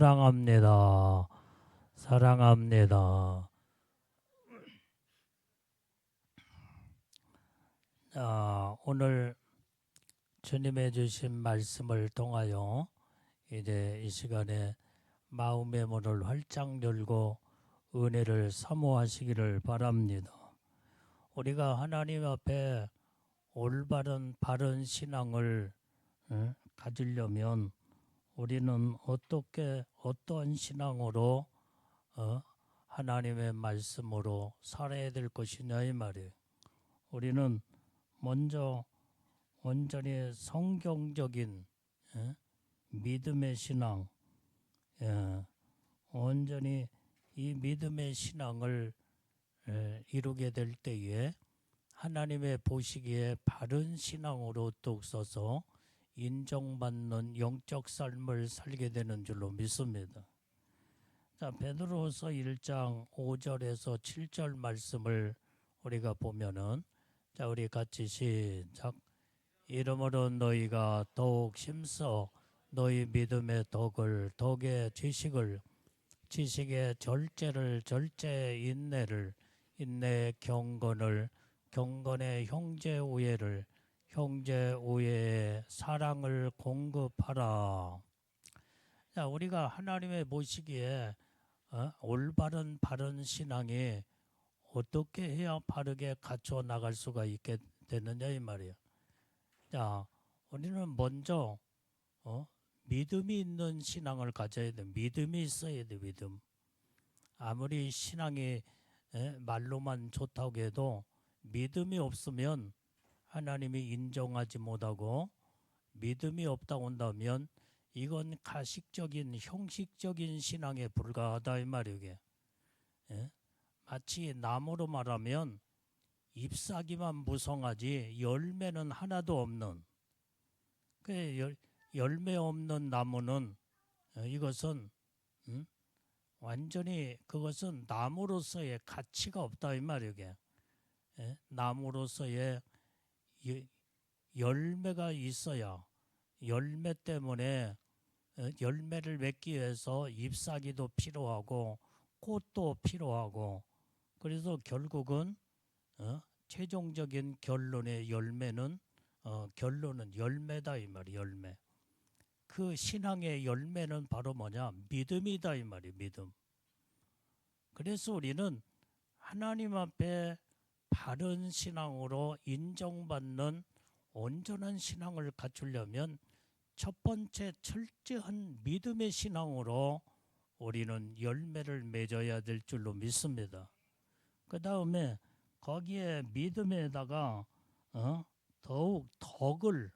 사랑합니다. 사랑합니다. 오늘 주님의 주신 말씀을 통하여 이제 이 시간에 마음의 문을 활짝 열고 은혜를 사모하시기를 바랍니다. 우리가 하나님 앞에 올바른 바른 신앙을 가지려면 우리는 어떠한 신앙으로 하나님의 말씀으로 살아야 될 것이냐 이 말이에요. 우리는 먼저 온전히 성경적인 믿음의 신앙, 온전히 이 믿음의 신앙을 이루게 될 때에 하나님의 보시기에 바른 신앙으로 뚝 서서 인정받는 영적 삶을 살게 되는 줄로 믿습니다. 자, 베드로후서 1장 5절에서 7절 말씀을 우리가 보면은, 자, 우리 같이 시작. 이러므로 너희가 더욱 힘써 너희 믿음의 덕의 지식의 절제를, 절제의 인내의 경건의 형제 우애의 사랑을 공급하라. 자, 우리가 하나님의 보시기에 올바른 바른 신앙이 어떻게 해야 바르게 갖춰 나갈 수가 있게 되느냐 이 말이에요. 자, 우리는 먼저 믿음이 있는 신앙을 가져야 돼. 믿음이 있어야 돼. 믿음. 아무리 신앙이 말로만 좋다고 해도 믿음이 없으면 하나님이 인정하지 못하고, 믿음이 없다고 한다면 이건 가식적인 형식적인 신앙에 불과하다 이 말이에요. 마치 나무로 말하면 잎사귀만 무성하지 열매는 하나도 없는, 그 열매 없는 나무는 이것은 완전히 그것은 나무로서의 가치가 없다 이 말이에요. 나무로서의 열매가 있어야, 열매 때문에 열매를 맺기 위해서 잎사귀도 필요하고 꽃도 필요하고, 그래서 결국은 최종적인 결론의 결론은 열매다 이 말이에요. 열매. 그 신앙의 열매는 바로 뭐냐? 믿음이다 이 말이에요. 믿음. 그래서 우리는 하나님 앞에 바른 신앙으로 인정받는 온전한 신앙을 갖추려면 첫 번째 철저한 믿음의 신앙으로 우리는 열매를 맺어야 될 줄로 믿습니다. 그 다음에 거기에 믿음에다가 더욱 덕을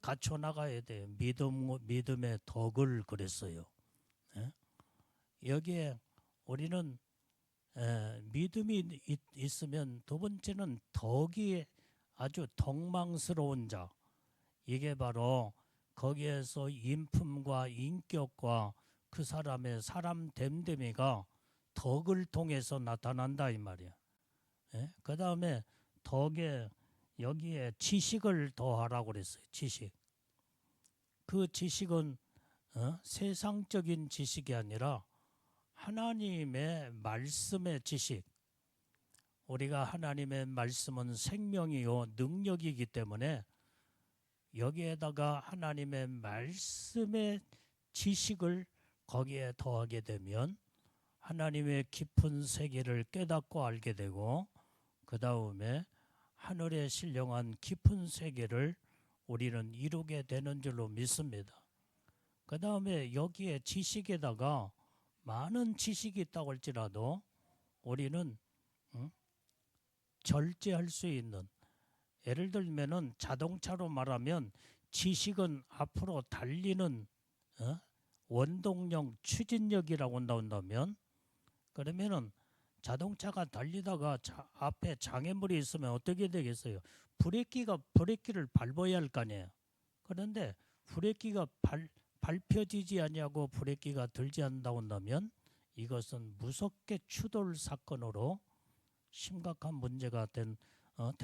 갖춰 나가야 돼요. 믿음의 덕을 그랬어요. 여기에 우리는 믿음이 있으면 두 번째는 덕이 아주 덕망스러운 자. 이게 바로 거기에서 인품과 인격과 그 사람의 사람 됨됨이가 덕을 통해서 나타난다 이 말이야. 그 다음에 덕에 여기에 지식을 더하라고 그랬어요. 지식. 그 지식은 세상적인 지식이 아니라 하나님의 말씀의 지식. 우리가 하나님의 말씀은 생명이요 능력이기 때문에 여기에다가 하나님의 말씀의 지식을 거기에 더하게 되면 하나님의 깊은 세계를 깨닫고 알게 되고, 그 다음에 하늘의 신령한 깊은 세계를 우리는 이루게 되는 줄로 믿습니다. 그 다음에 여기에 지식에다가 많은 지식이 있다고 할지라도 우리는 절제할 수 있는, 예를 들면은 자동차로 말하면 지식은 앞으로 달리는 원동력, 추진력이라고 한다면, 그러면은 자동차가 달리다가 앞에 장애물이 있으면 어떻게 되겠어요? 브레이크를 밟아야 할 거 아니에요. 그런데 브레이크가 밟혀지지 않냐고 브레이크가 들지 않는다고 한다면 이것은 무섭게 추돌 사건으로 심각한 문제가 될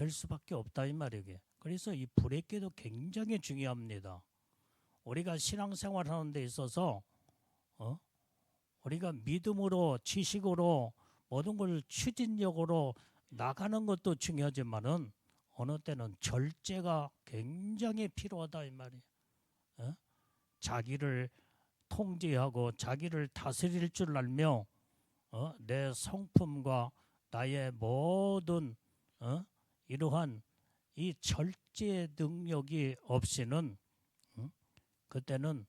수밖에 없다 이 말이에요. 그래서 이 브레이크도 굉장히 중요합니다. 우리가 신앙생활하는 데 있어서 우리가 믿음으로 지식으로 모든 걸 추진력으로 나가는 것도 중요하지만은 어느 때는 절제가 굉장히 필요하다 이 말이에요. 자기를 통제하고 자기를 다스릴 줄 알며 내 성품과 나의 모든 이러한 이 절제 능력이 없이는 그때는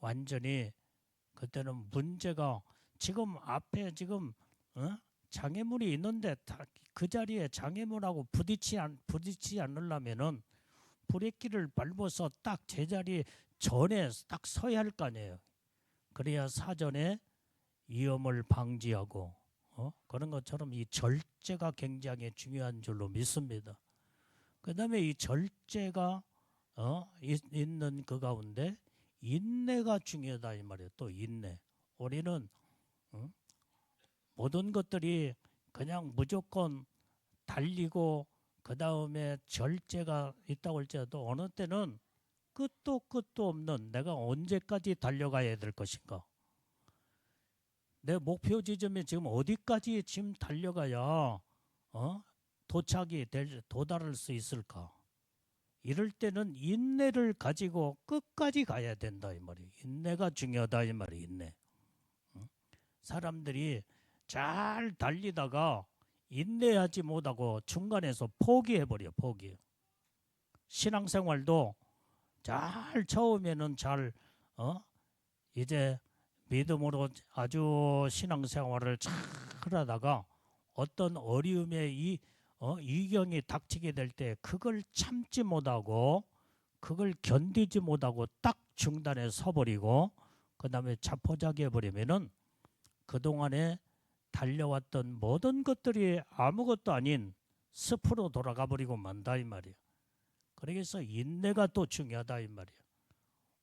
완전히 그때는 문제가 지금 앞에 지금 장애물이 있는데 그 자리에 장애물하고 부딪히지 않으려면은 브레이크를 밟아서 딱 제자리 전에 딱 서야 할 거 아니에요. 그래야 사전에 위험을 방지하고 그런 것처럼 이 절제가 굉장히 중요한 줄로 믿습니다. 그 다음에 이 절제가 있는 그 가운데 인내가 중요하다 이 말이에요. 또 인내. 우리는 모든 것들이 그냥 무조건 달리고 그 다음에 절제가 있다고 할지라도 어느 때는 끝도 없는 내가 언제까지 달려가야 될 것인가. 내 목표 지점이 지금 어디까지 지금 달려가야 도달할 수 있을까. 이럴 때는 인내를 가지고 끝까지 가야 된다 이 말이에요. 인내가 중요하다 이 말이에요. 인내. 사람들이 잘 달리다가 인내하지 못하고 중간에서 포기해버려. 포기. 신앙생활도 잘 처음에는 잘 이제 믿음으로 아주 신앙생활을 잘 하다가 어떤 어려움의 이경이 닥치게 될 때 그걸 참지 못하고 그걸 견디지 못하고 딱 중단에 서버리고 그 다음에 자포자기해버리면은 그동안에 달려왔던 모든 것들이 아무것도 아닌 숲으로 돌아가 버리고 만다 이 말이에요. 그래서 인내가 또 중요하다 이 말이에요.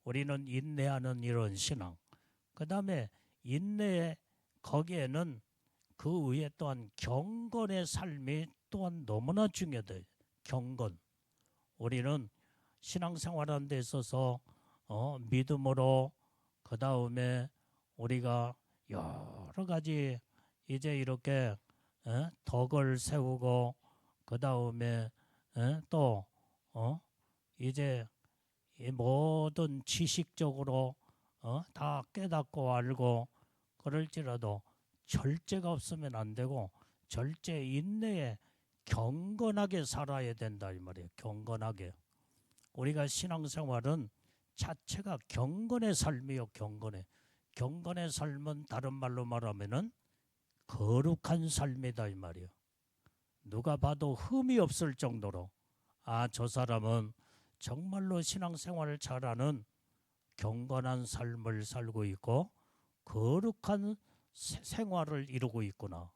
우리는 인내하는 이런 신앙. 그 다음에 인내 거기에는 그 위에 또한 경건의 삶이 또한 너무나 중요하다. 경건. 우리는 신앙생활하는 데 있어서 믿음으로 그 다음에 우리가 여러 가지 이제 이렇게 덕을 세우고 그 다음에 또 이제 이 모든 지식적으로 다 깨닫고 알고 그럴지라도 절제가 없으면 안 되고 절제 인내에 경건하게 살아야 된다 이 말이에요. 경건하게. 우리가 신앙생활은 자체가 경건의 삶이요. 경건의 삶은 다른 말로 말하면은 거룩한 삶이다 이 말이에요. 누가 봐도 흠이 없을 정도로 저 사람은 정말로 신앙생활을 잘하는 경건한 삶을 살고 있고 거룩한 생활을 이루고 있구나.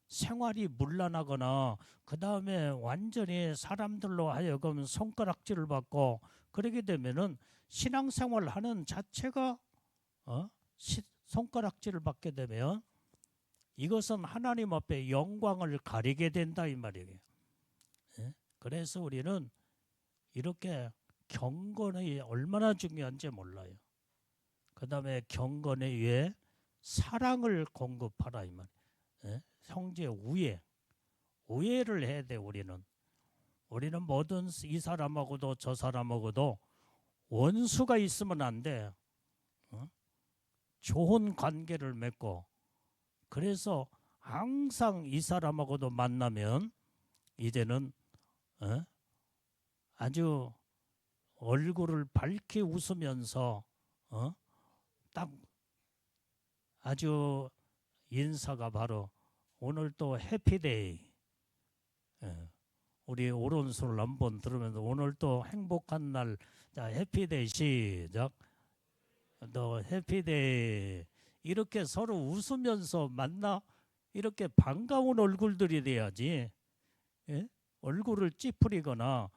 생활이 문란하거나 그 다음에 완전히 사람들로 하여금 손가락질을 받고 그러게 되면은 신앙생활 하는 자체가 손가락질을 받게 되면 이것은 하나님 앞에 영광을 가리게 된다 이 말이에요. 그래서 우리는 이렇게 경건이 얼마나 중요한지 몰라요. 그 다음에 경건에 의해 사랑을 공급하라 이 말이에요. 형제 우애를 해야 돼. 우리는 뭐든 이 사람하고도 저 사람하고도 원수가 있으면 안 돼. 좋은 관계를 맺고 그래서 항상 이 사람하고도 만나면 이제는 아주 얼굴을 밝게 웃으면서 딱 아주 인사가 바로 오늘 또 해피데이. 우리 오른손을 한번 들으면서 오늘 또 행복한 날. 자, 해피데이 시작. 너 해피데이. 이렇게 서로 웃으면서 만나 이렇게 반가운 얼굴들이 돼야지. 얼굴을 찌푸리거나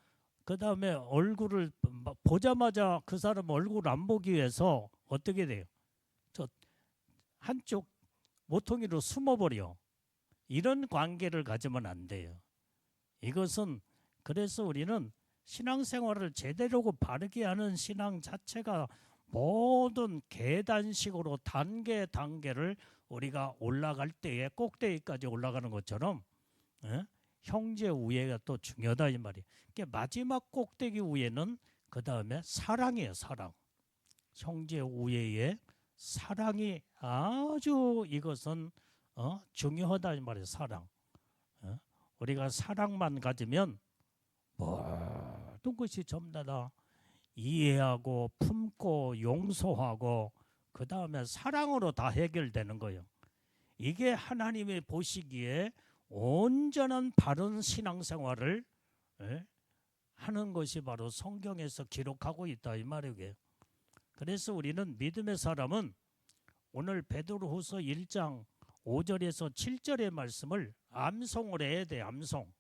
그 다음에 얼굴을 보자마자 그 사람 얼굴 안 보기 위해서 어떻게 돼요? 저 한쪽 모퉁이로 숨어버려. 이런 관계를 가지면 안 돼요. 이것은 그래서 우리는 신앙생활을 제대로 바르게 하는 신앙 자체가 모든 계단식으로 단계를 우리가 올라갈 때에 꼭대기까지 올라가는 것처럼 형제 우애가 또 중요하다 이 말이에요. 그러니까 마지막 꼭대기 우애는 그 다음에 사랑이에요. 사랑. 형제 우애의 사랑이 아주 이것은 중요하다 이 말이에요. 사랑. 우리가 사랑만 가지면 모든 것이 전부 다 이해하고 품고 용서하고 그 다음에 사랑으로 다 해결되는 거예요. 이게 하나님이 보시기에 온전한 바른 신앙생활을 하는 것이 바로 성경에서 기록하고 있다 이 말이에요. 그래서 우리는 믿음의 사람은 오늘 베드로후서 1장 5절에서 7절의 말씀을 암송을 해야 돼. 암송.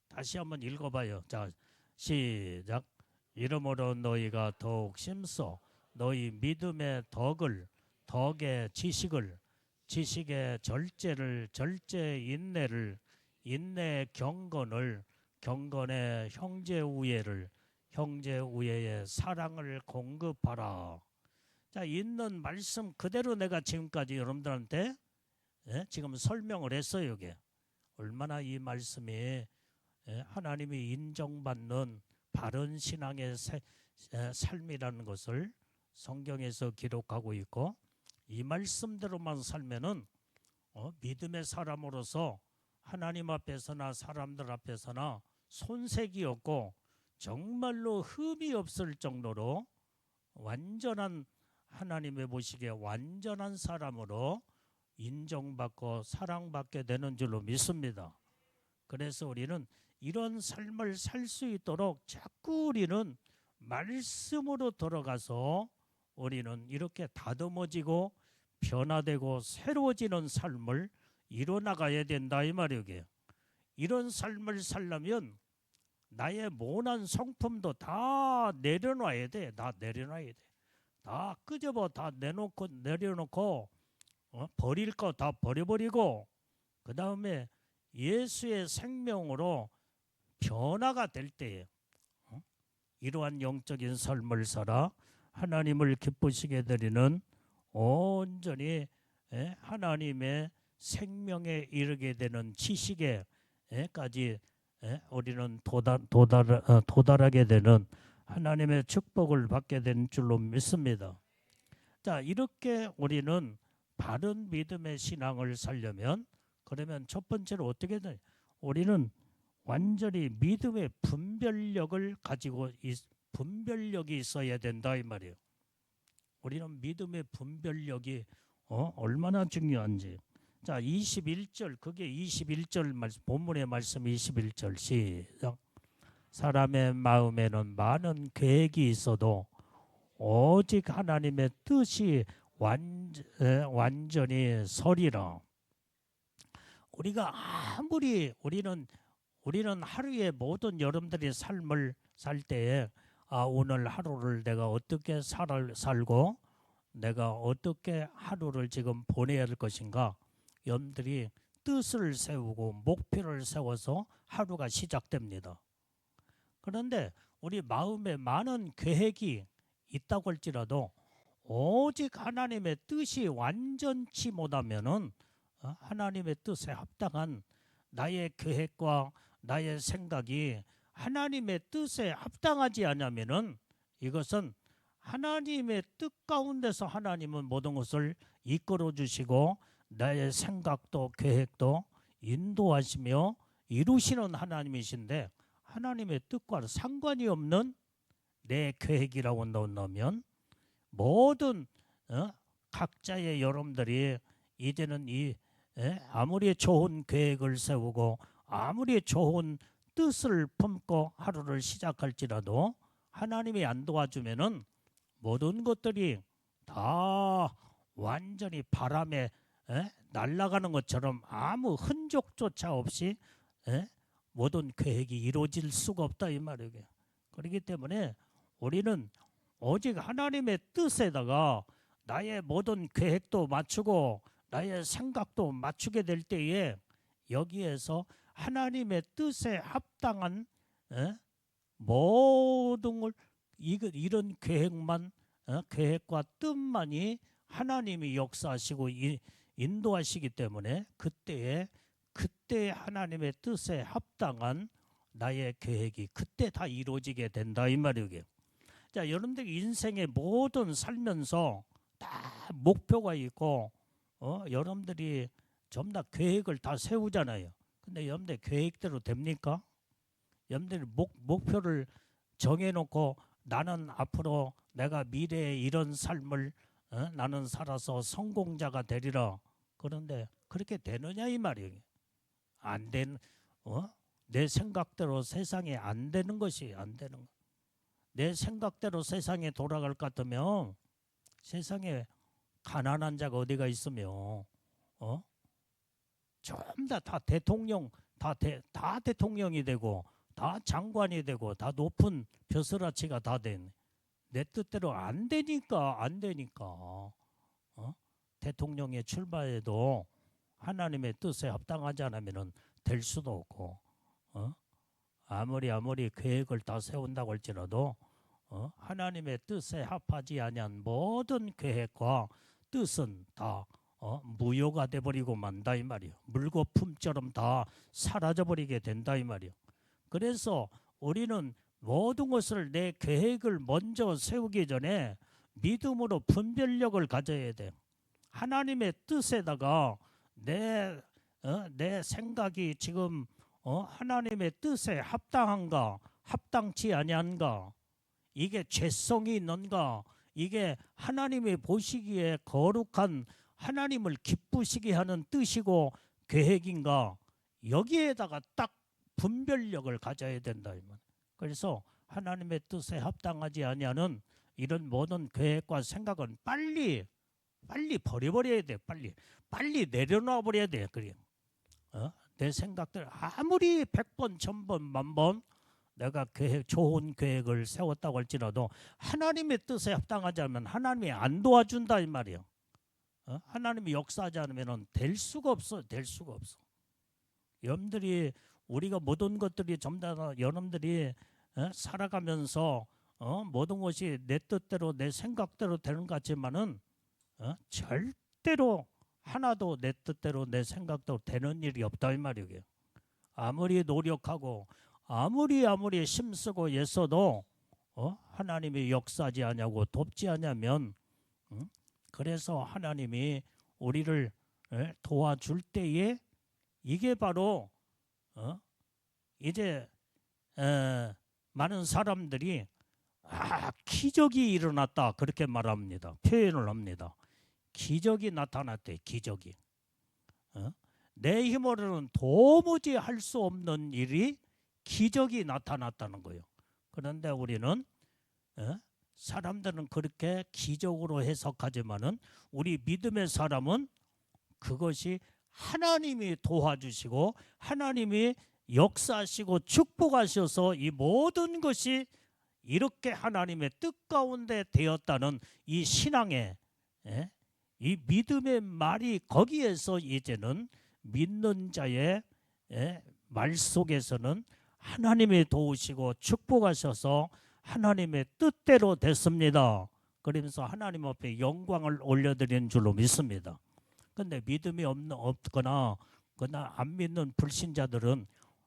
다시 한번 읽어봐요. 자, 시작. 이러므로 너희가 더욱 심써 너희 믿음의 덕의 지식을, 지식의 절제를, 절제의 인내를, 인내의 경건을, 경건의 형제 우애를, 형제 우애의 사랑을 공급하라. 자, 있는 말씀 그대로 내가 지금까지 여러분들한테 지금 설명을 했어요. 이게 얼마나 이 말씀이 하나님이 인정받는 바른 신앙의 삶이라는 것을 성경에서 기록하고 있고, 이 말씀대로만 살면은 믿음의 사람으로서 하나님 앞에서나 사람들 앞에서나 손색이 없고 정말로 흠이 없을 정도로 완전한, 하나님의 보시기에 완전한 사람으로 인정받고 사랑받게 되는 줄로 믿습니다. 그래서 우리는 이런 삶을 살 수 있도록 자꾸 우리는 말씀으로 들어가서 우리는 이렇게 다듬어지고 변화되고 새로워지는 삶을 이뤄나가야 된다 이 말이에요. 이런 삶을 살려면 나의 모난 성품도 다 내려놔야 돼. 다 내려놔야 돼. 다 끄집어 다 내려놓고 버릴 거 다 버려버리고 그 다음에 예수의 생명으로 변화가 될 때에 이러한 영적인 삶을 살아 하나님을 기쁘시게 드리는 온전히 하나님의 생명에 이르게 되는 지식에까지 우리는 도달하게 되는 하나님의 축복을 받게 된 줄로 믿습니다. 자, 이렇게 우리는 바른 믿음의 신앙을 살려면, 그러면 첫 번째로 어떻게 돼? 우리는 완전히 믿음의 분별력을 가지고 분별력이 있어야 된다 이 말이에요. 우리는 믿음의 분별력이 얼마나 중요한지. 자, 21절, 그게 21절 말씀, 본문의 말씀 21절 시작. 사람의 마음에는 많은 계획이 있어도 오직 하나님의 뜻이 완전히 서리라. 우리가 아무리 우리는 하루에 모든 여러분들이 삶을 살 때에 오늘 하루를 내가 어떻게 살고 내가 어떻게 하루를 지금 보내야 할 것인가, 여러분들이 뜻을 세우고 목표를 세워서 하루가 시작됩니다. 그런데 우리 마음에 많은 계획이 있다고 할지라도 오직 하나님의 뜻이 완전치 못하면은 하나님의 뜻에 합당한 나의 계획과 나의 생각이 하나님의 뜻에 합당하지 않으면은 이것은 하나님의 뜻 가운데서 하나님은 모든 것을 이끌어 주시고 나의 생각도 계획도 인도하시며 이루시는 하나님이신데, 하나님의 뜻과 상관이 없는 내 계획이라고 넣으면 모든 각자의 여러분들이 이제는 아무리 좋은 계획을 세우고 아무리 좋은 뜻을 품고 하루를 시작할지라도 하나님이 안 도와주면은 모든 것들이 다 완전히 바람에 날아가는 것처럼 아무 흔적조차 없이 모든 계획이 이루어질 수가 없다 이 말이에요. 그렇기 때문에 우리는 오직 하나님의 뜻에다가 나의 모든 계획도 맞추고 나의 생각도 맞추게 될 때에 여기에서 하나님의 뜻에 합당한 모든 걸 이런 계획만 계획과 뜻만이 하나님이 역사하시고 인도하시기 때문에 그때 하나님의 뜻에 합당한 나의 계획이 그때 다 이루어지게 된다 이 말이에요. 자, 여러분들 인생의 모든 살면서 다 목표가 있고 여러분들이 전부 다 계획을 다 세우잖아요. 근데 여러분들 계획대로 됩니까? 여러분들이 목표를 정해놓고 나는 앞으로 내가 미래에 이런 삶을 나는 살아서 성공자가 되리라. 그런데 그렇게 되느냐 이 말이에요. 안 된, 내 생각대로 세상에 안 되는 것이 안 되는 거. 내 생각대로 세상에 돌아갈 것 같으면 세상에 가난한 자가 어디가 있으며 전부 다 대통령 다 대통령이 되고 다 장관이 되고 다 높은 벼슬아치가 다 된 내 뜻대로 안 되니까 대통령에 출마해도 하나님의 뜻에 합당하지 않으면 될 수도 없고 아무리 계획을 다 세운다고 할지라도 하나님의 뜻에 합하지 아니한 모든 계획과 뜻은 다 무효가 돼버리고 만다 이 말이요. 물거품처럼 다 사라져버리게 된다 이 말이요. 그래서 우리는 모든 것을 내 계획을 먼저 세우기 전에 믿음으로 분별력을 가져야 돼요. 하나님의 뜻에다가 내 생각이 지금 하나님의 뜻에 합당한가 합당치 아니한가, 이게 죄성이 있는가, 이게 하나님이 보시기에 거룩한 하나님을 기쁘시게 하는 뜻이고 계획인가, 여기에다가 딱 분별력을 가져야 된다. 그래서 하나님의 뜻에 합당하지 아니하는 이런 모든 계획과 생각은 빨리 버려버려야 돼. 빨리 내려놔 버려야 돼. 그래. 내 생각들 아무리 100번, 1000번, 만번 내가 좋은 계획을 세웠다고 할지라도 하나님의 뜻에 합당하지 않으면 하나님이 안 도와준다 이 말이에요. 하나님이 역사하지 않으면 될 수가 없어. 여러분들이 우리가 모든 것들이 전부 다 여러분들이 살아가면서 모든 것이 내 뜻대로 내 생각대로 되는 것 같지만은 절대로 하나도 내 뜻대로 내 생각대로 되는 일이 없다 이 말이에요. 아무리 노력하고 아무리 힘쓰고 애써도 하나님이 역사하지 않냐고 돕지 않냐면 그래서 하나님이 우리를 도와줄 때에 이게 바로 이제 많은 사람들이 기적이 일어났다 그렇게 말합니다. 표현을 합니다. 기적이 나타났대. 기적이. 내 힘으로는 도무지 할 수 없는 일이 기적이 나타났다는 거예요. 그런데 우리는 사람들은 그렇게 기적으로 해석하지만은 우리 믿음의 사람은 그것이 하나님이 도와주시고 하나님이 역사하시고 축복하셔서 이 모든 것이 이렇게 하나님의 뜻 가운데 되었다는 이 신앙의 이 믿음의 말이 거기에서 이제는 믿는 자의 말 속에서는 하나님이 도우시고 축복하셔서 하나님의 뜻대로 됐습니다. 그러면서 하나님 앞에 영광을 올려드리는 줄로 믿습니다. 그런데 믿음이 없거나 안 믿는 불신자들은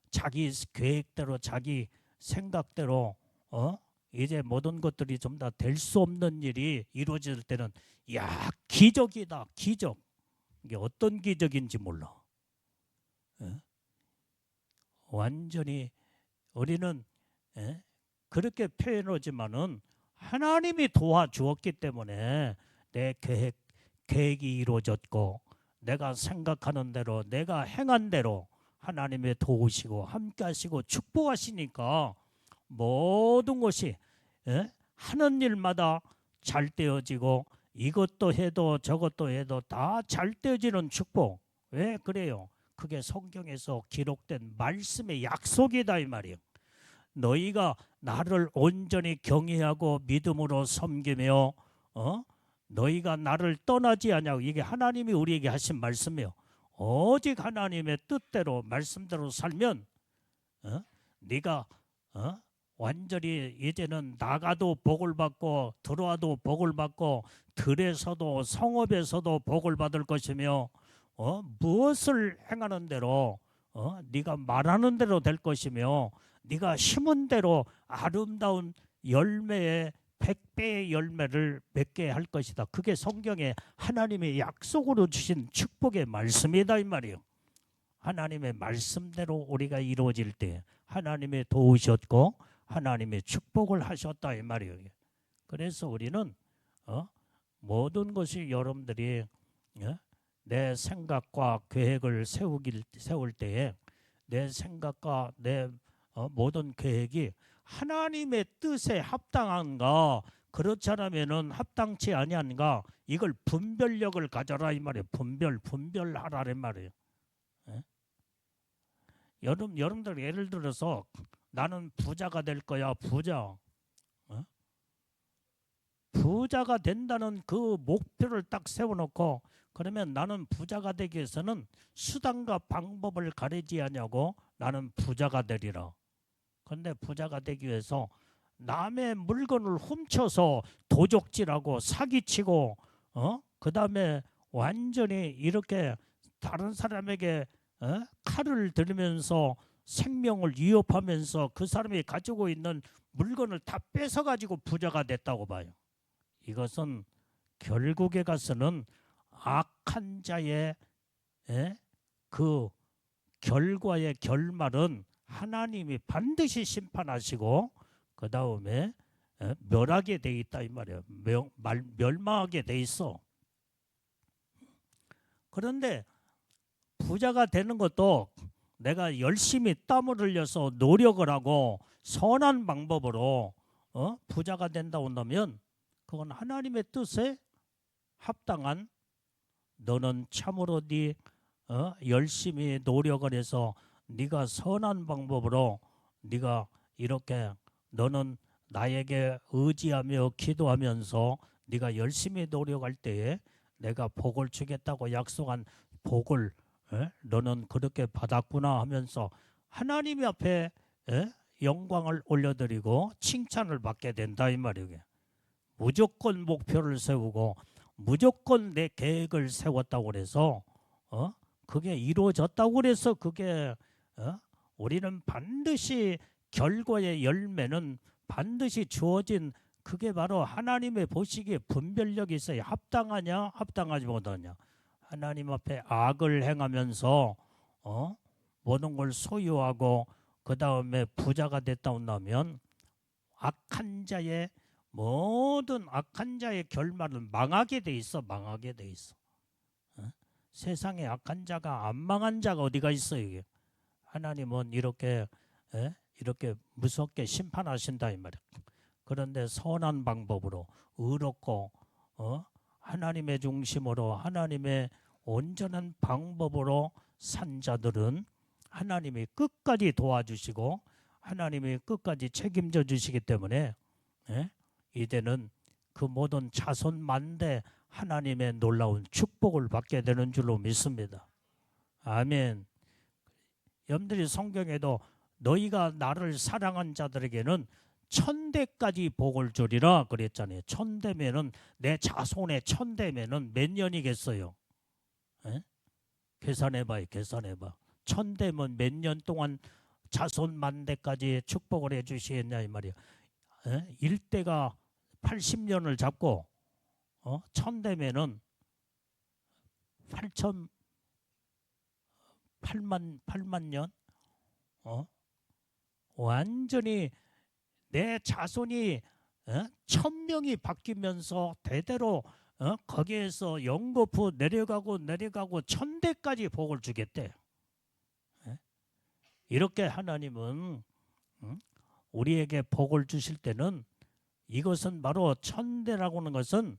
자기 계획대로 자기 생각대로 이제 모든 것들이 좀 다 될 수 없는 일이 이루어질 때는 야 기적이다 기적. 이게 어떤 기적인지 몰라. 완전히 우리는 그렇게 표현하지만은 하나님이 도와주었기 때문에 내 계획이 이루어졌고 내가 생각하는 대로 내가 행한 대로 하나님이 도우시고 함께하시고 축복하시니까 모든 것이 하는 일마다 잘 되어지고 이것도 해도 저것도 해도 다 잘 되어지는 축복. 왜 그래요? 그게 성경에서 기록된 말씀의 약속이다 이 말이에요. 너희가 나를 온전히 경외하고 믿음으로 섬기며 너희가 나를 떠나지 아니하고, 이게 하나님이 우리에게 하신 말씀이에요. 오직 하나님의 뜻대로 말씀대로 살면 네가 완전히 이제는 나가도 복을 받고 들어와도 복을 받고 들에서도 성읍에서도 복을 받을 것이며 무엇을 행하는 대로 네가 말하는 대로 될 것이며 네가 심은 대로 아름다운 열매의 100배의 열매를 맺게 할 것이다. 그게 성경에 하나님의 약속으로 주신 축복의 말씀이다 이 말이에요. 하나님의 말씀대로 우리가 이루어질 때 하나님의 도우셨고 하나님의 축복을 하셨다 이 말이에요. 그래서 우리는 모든 것이 여러분들이 내 생각과 계획을 세울 때에 내 생각과 내 모든 계획이 하나님의 뜻에 합당한가 그렇지 않으면은 합당치 아니한가 이걸 분별력을 가져라 이 말이에요. 분별하라 이 말이에요. 여러분들 예를 들어서 나는 부자가 될 거야. 부자가 된다는 그 목표를 딱 세워놓고 그러면 나는 부자가 되기 위해서는 수단과 방법을 가리지 않냐고 나는 부자가 되리라. 그런데 부자가 되기 위해서 남의 물건을 훔쳐서 도적질하고 사기치고 그 다음에 완전히 이렇게 다른 사람에게 칼을 들면서 생명을 위협하면서 그 사람이 가지고 있는 물건을 다 뺏어가지고 부자가 됐다고 봐요. 이것은 결국에 가서는 악한 자의 그 결과의 결말은 하나님이 반드시 심판하시고 그 다음에 멸하게 돼 있다 이 말이에요. 멸망하게 돼 있어. 그런데 부자가 되는 것도 내가 열심히 땀을 흘려서 노력을 하고 선한 방법으로 부자가 된다 온다면 그건 하나님의 뜻에 합당한 너는 참으로 네 열심히 노력을 해서 네가 선한 방법으로 네가 이렇게 너는 나에게 의지하며 기도하면서 네가 열심히 노력할 때에 내가 복을 주겠다고 약속한 복을 너는 그렇게 받았구나 하면서 하나님 앞에 영광을 올려드리고 칭찬을 받게 된다 이 말이에요. 무조건 목표를 세우고 무조건 내 계획을 세웠다고 그래서 그게 이루어졌다고 그래서 그게 우리는 반드시 결과의 열매는 반드시 주어진 그게 바로 하나님의 보시기에 분별력이 있어야 합당하냐 합당하지 못하냐. 하나님 앞에 악을 행하면서 모든 걸 소유하고 그 다음에 부자가 됐다 온다면 모든 악한 자의 결말은 망하게 돼 있어. 망하게 돼 있어. 세상에 악한 자가 안 망한 자가 어디가 있어요. 이게. 하나님은 이렇게 무섭게 심판하신다 이 말이야. 그런데 선한 방법으로 의롭고 하나님의 중심으로 하나님의 온전한 방법으로 산 자들은 하나님이 끝까지 도와주시고 하나님이 끝까지 책임져 주시기 때문에 이제는 그 모든 자손 만대 하나님의 놀라운 축복을 받게 되는 줄로 믿습니다. 아멘. 여러분들이 성경에도 너희가 나를 사랑한 자들에게는 1000대까지 복을 주리라 그랬잖아요. 1000대면은 내 자손의 1000대면은 몇 년이겠어요? 계산해봐요. 계산해봐. 1000대면 몇 년 동안 자손 만대까지 축복을 해주시겠냐 이 말이야. 1대가 80년을 잡고 1000대면은 8만 년 완전히 내 자손이 1000명이 바뀌면서 대대로 거기에서 연거푸 내려가고 1000대까지 복을 주겠대. 이렇게 하나님은 우리에게 복을 주실 때는 이것은 바로 1000대라고 하는 것은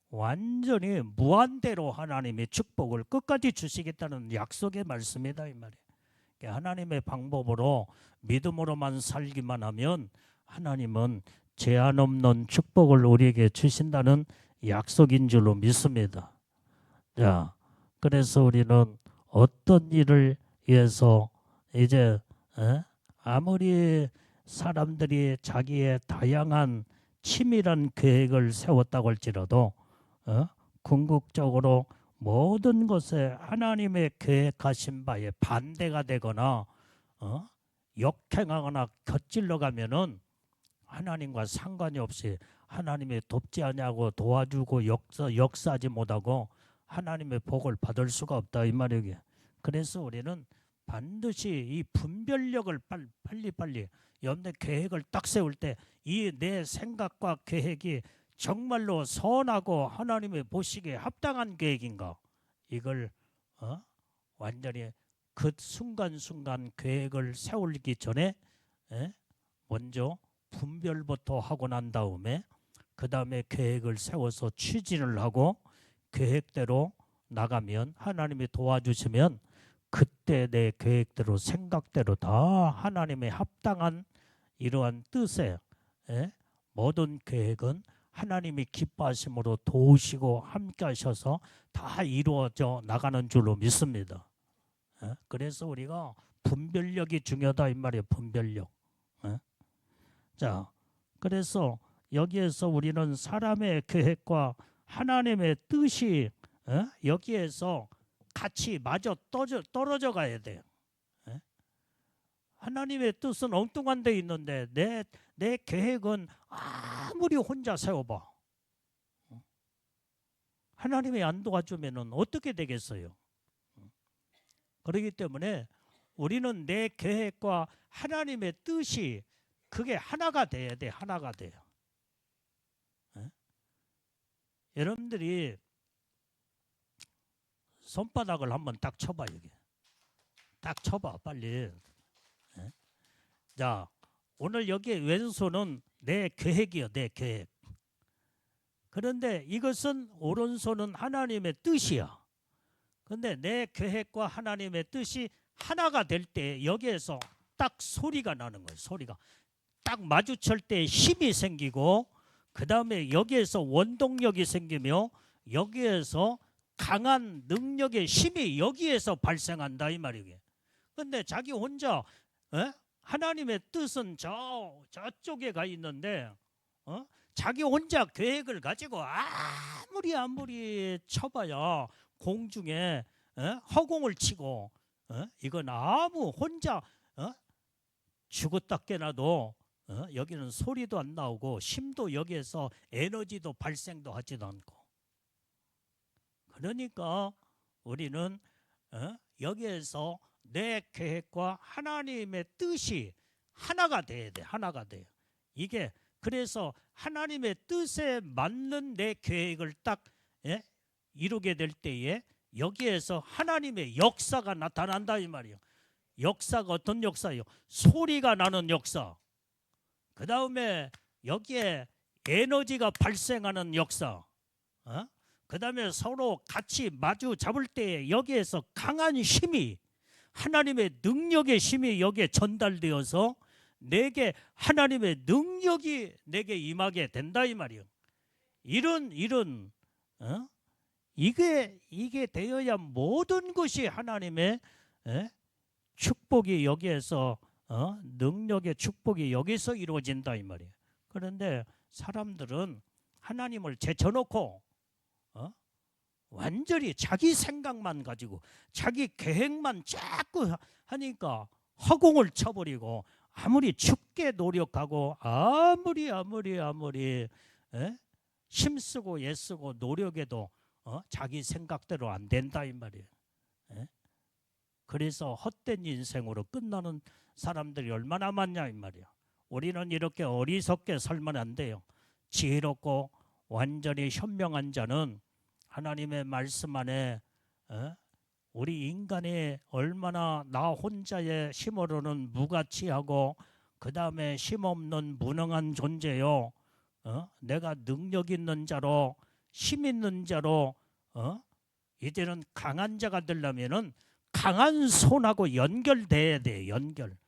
완전히 무한대로 하나님의 축복을 끝까지 주시겠다는 약속의 말씀이다 이 말이에요. 하나님의 방법으로 믿음으로만 살기만 하면 하나님은 제한 없는 축복을 우리에게 주신다는 약속인 줄로 믿습니다. 자, 그래서 우리는 어떤 일을 위해서 이제 아무리 사람들이 자기의 다양한 치밀한 계획을 세웠다고 할지라도 궁극적으로 모든 것에 하나님의 계획하신 바에 반대가 되거나 역행하거나 곁질러 가면은 하나님과 상관이 없이 하나님이 돕지 않냐고 도와주고 역사하지 못하고 하나님의 복을 받을 수가 없다 이 말이에요. 그래서 우리는 반드시 이 분별력을 빨리 염내 계획을 딱 세울 때 이 내 생각과 계획이 정말로 선하고 하나님의 보시기에 합당한 계획인가 이걸 완전히 그 순간순간 계획을 세우기 전에 먼저 분별부터 하고 난 다음에 그 다음에 계획을 세워서 추진을 하고 계획대로 나가면 하나님이 도와주시면 그때 내 계획대로 생각대로 다 하나님의 합당한 이러한 뜻에 모든 계획은 하나님이 기뻐하심으로 도우시고 함께 하셔서 다 이루어져 나가는 줄로 믿습니다. 그래서 우리가 분별력이 중요하다 이 말이에요. 분별력. 자, 그래서 여기에서 우리는 사람의 계획과 하나님의 뜻이 여기에서 같이 마저 떨어져 가야 돼요. 하나님의 뜻은 엉뚱한 데 있는데 내 계획은 아무리 혼자 세워봐 하나님이 안 도와주면 어떻게 되겠어요? 그렇기 때문에 우리는 내 계획과 하나님의 뜻이 그게 하나가 돼야 돼. 하나가 돼요. 여러분들이 손바닥을 한번 딱 쳐봐. 여기 딱 쳐봐 빨리. 자, 오늘 여기 왼손은 내 계획이요. 내 계획. 그런데 이것은 오른손은 하나님의 뜻이야. 그런데 내 계획과 하나님의 뜻이 하나가 될 때 여기에서 딱 소리가 나는 거예요. 소리가 딱 마주칠 때 힘이 생기고 그 다음에 여기에서 원동력이 생기며 여기에서 강한 능력의 힘이 여기에서 발생한다 이 말이에요. 그런데 자기 혼자 하나님의 뜻은 저쪽에 가 있는데 자기 혼자 계획을 가지고 아무리 쳐봐야 공중에 허공을 치고 이건 아무 혼자 죽었다 깨나도 여기는 소리도 안 나오고 힘도 여기에서 에너지도 발생도 하지도 않고 그러니까 우리는 여기에서 내 계획과 하나님의 뜻이 하나가 돼야 돼. 하나가 돼요. 이게 그래서 하나님의 뜻에 맞는 내 계획을 딱 이루게 될 때에 여기에서 하나님의 역사가 나타난다 이 말이에요. 역사가 어떤 역사예요? 소리가 나는 역사. 그 다음에 여기에 에너지가 발생하는 역사. 그 다음에 서로 같이 마주 잡을 때 여기에서 강한 힘이 하나님의 능력의 힘이 여기에 전달되어서 내게 하나님의 능력이 내게 임하게 된다 이 말이에요. 이런 이게 되어야 모든 것이 하나님의 축복이 여기에서 능력의 축복이 여기서 이루어진다 이 말이에요. 그런데 사람들은 하나님을 제쳐놓고 완전히 자기 생각만 가지고 자기 계획만 자꾸 하니까 허공을 쳐버리고 아무리 죽게 노력하고 아무리 힘쓰고 애쓰고 노력해도 자기 생각대로 안 된다 이 말이에요. 그래서 헛된 인생으로 끝나는 사람들이 얼마나 많냐 이 말이에요. 우리는 이렇게 어리석게 살면 안 돼요. 지혜롭고 완전히 현명한 자는 하나님의 말씀 안에 우리 인간이 얼마나 나 혼자의 힘으로는 무가치하고 그 다음에 힘없는 무능한 존재요. 내가 능력 있는 자로 힘 있는 자로 이제는 강한 자가 되려면은 강한 손하고 연결돼야 돼. 연결.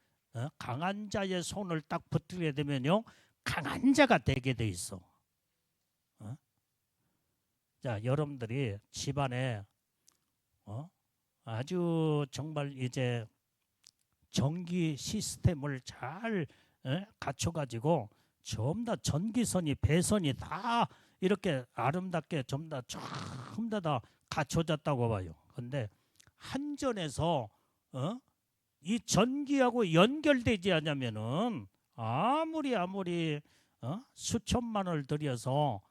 강한 자의 손을 딱 붙들게 되면요 강한 자가 되게 돼 있어. 자, 여러분들이 집안에 아주 정말 이제 전기 시스템을 잘 갖춰가지고 전부 다 전기선이 배선이 다 이렇게 아름답게 전부 다 갖춰졌다고 봐요. 근데 한전에서 이 전기하고 연결되지 않으면은 아무리 수천만 원을 들여서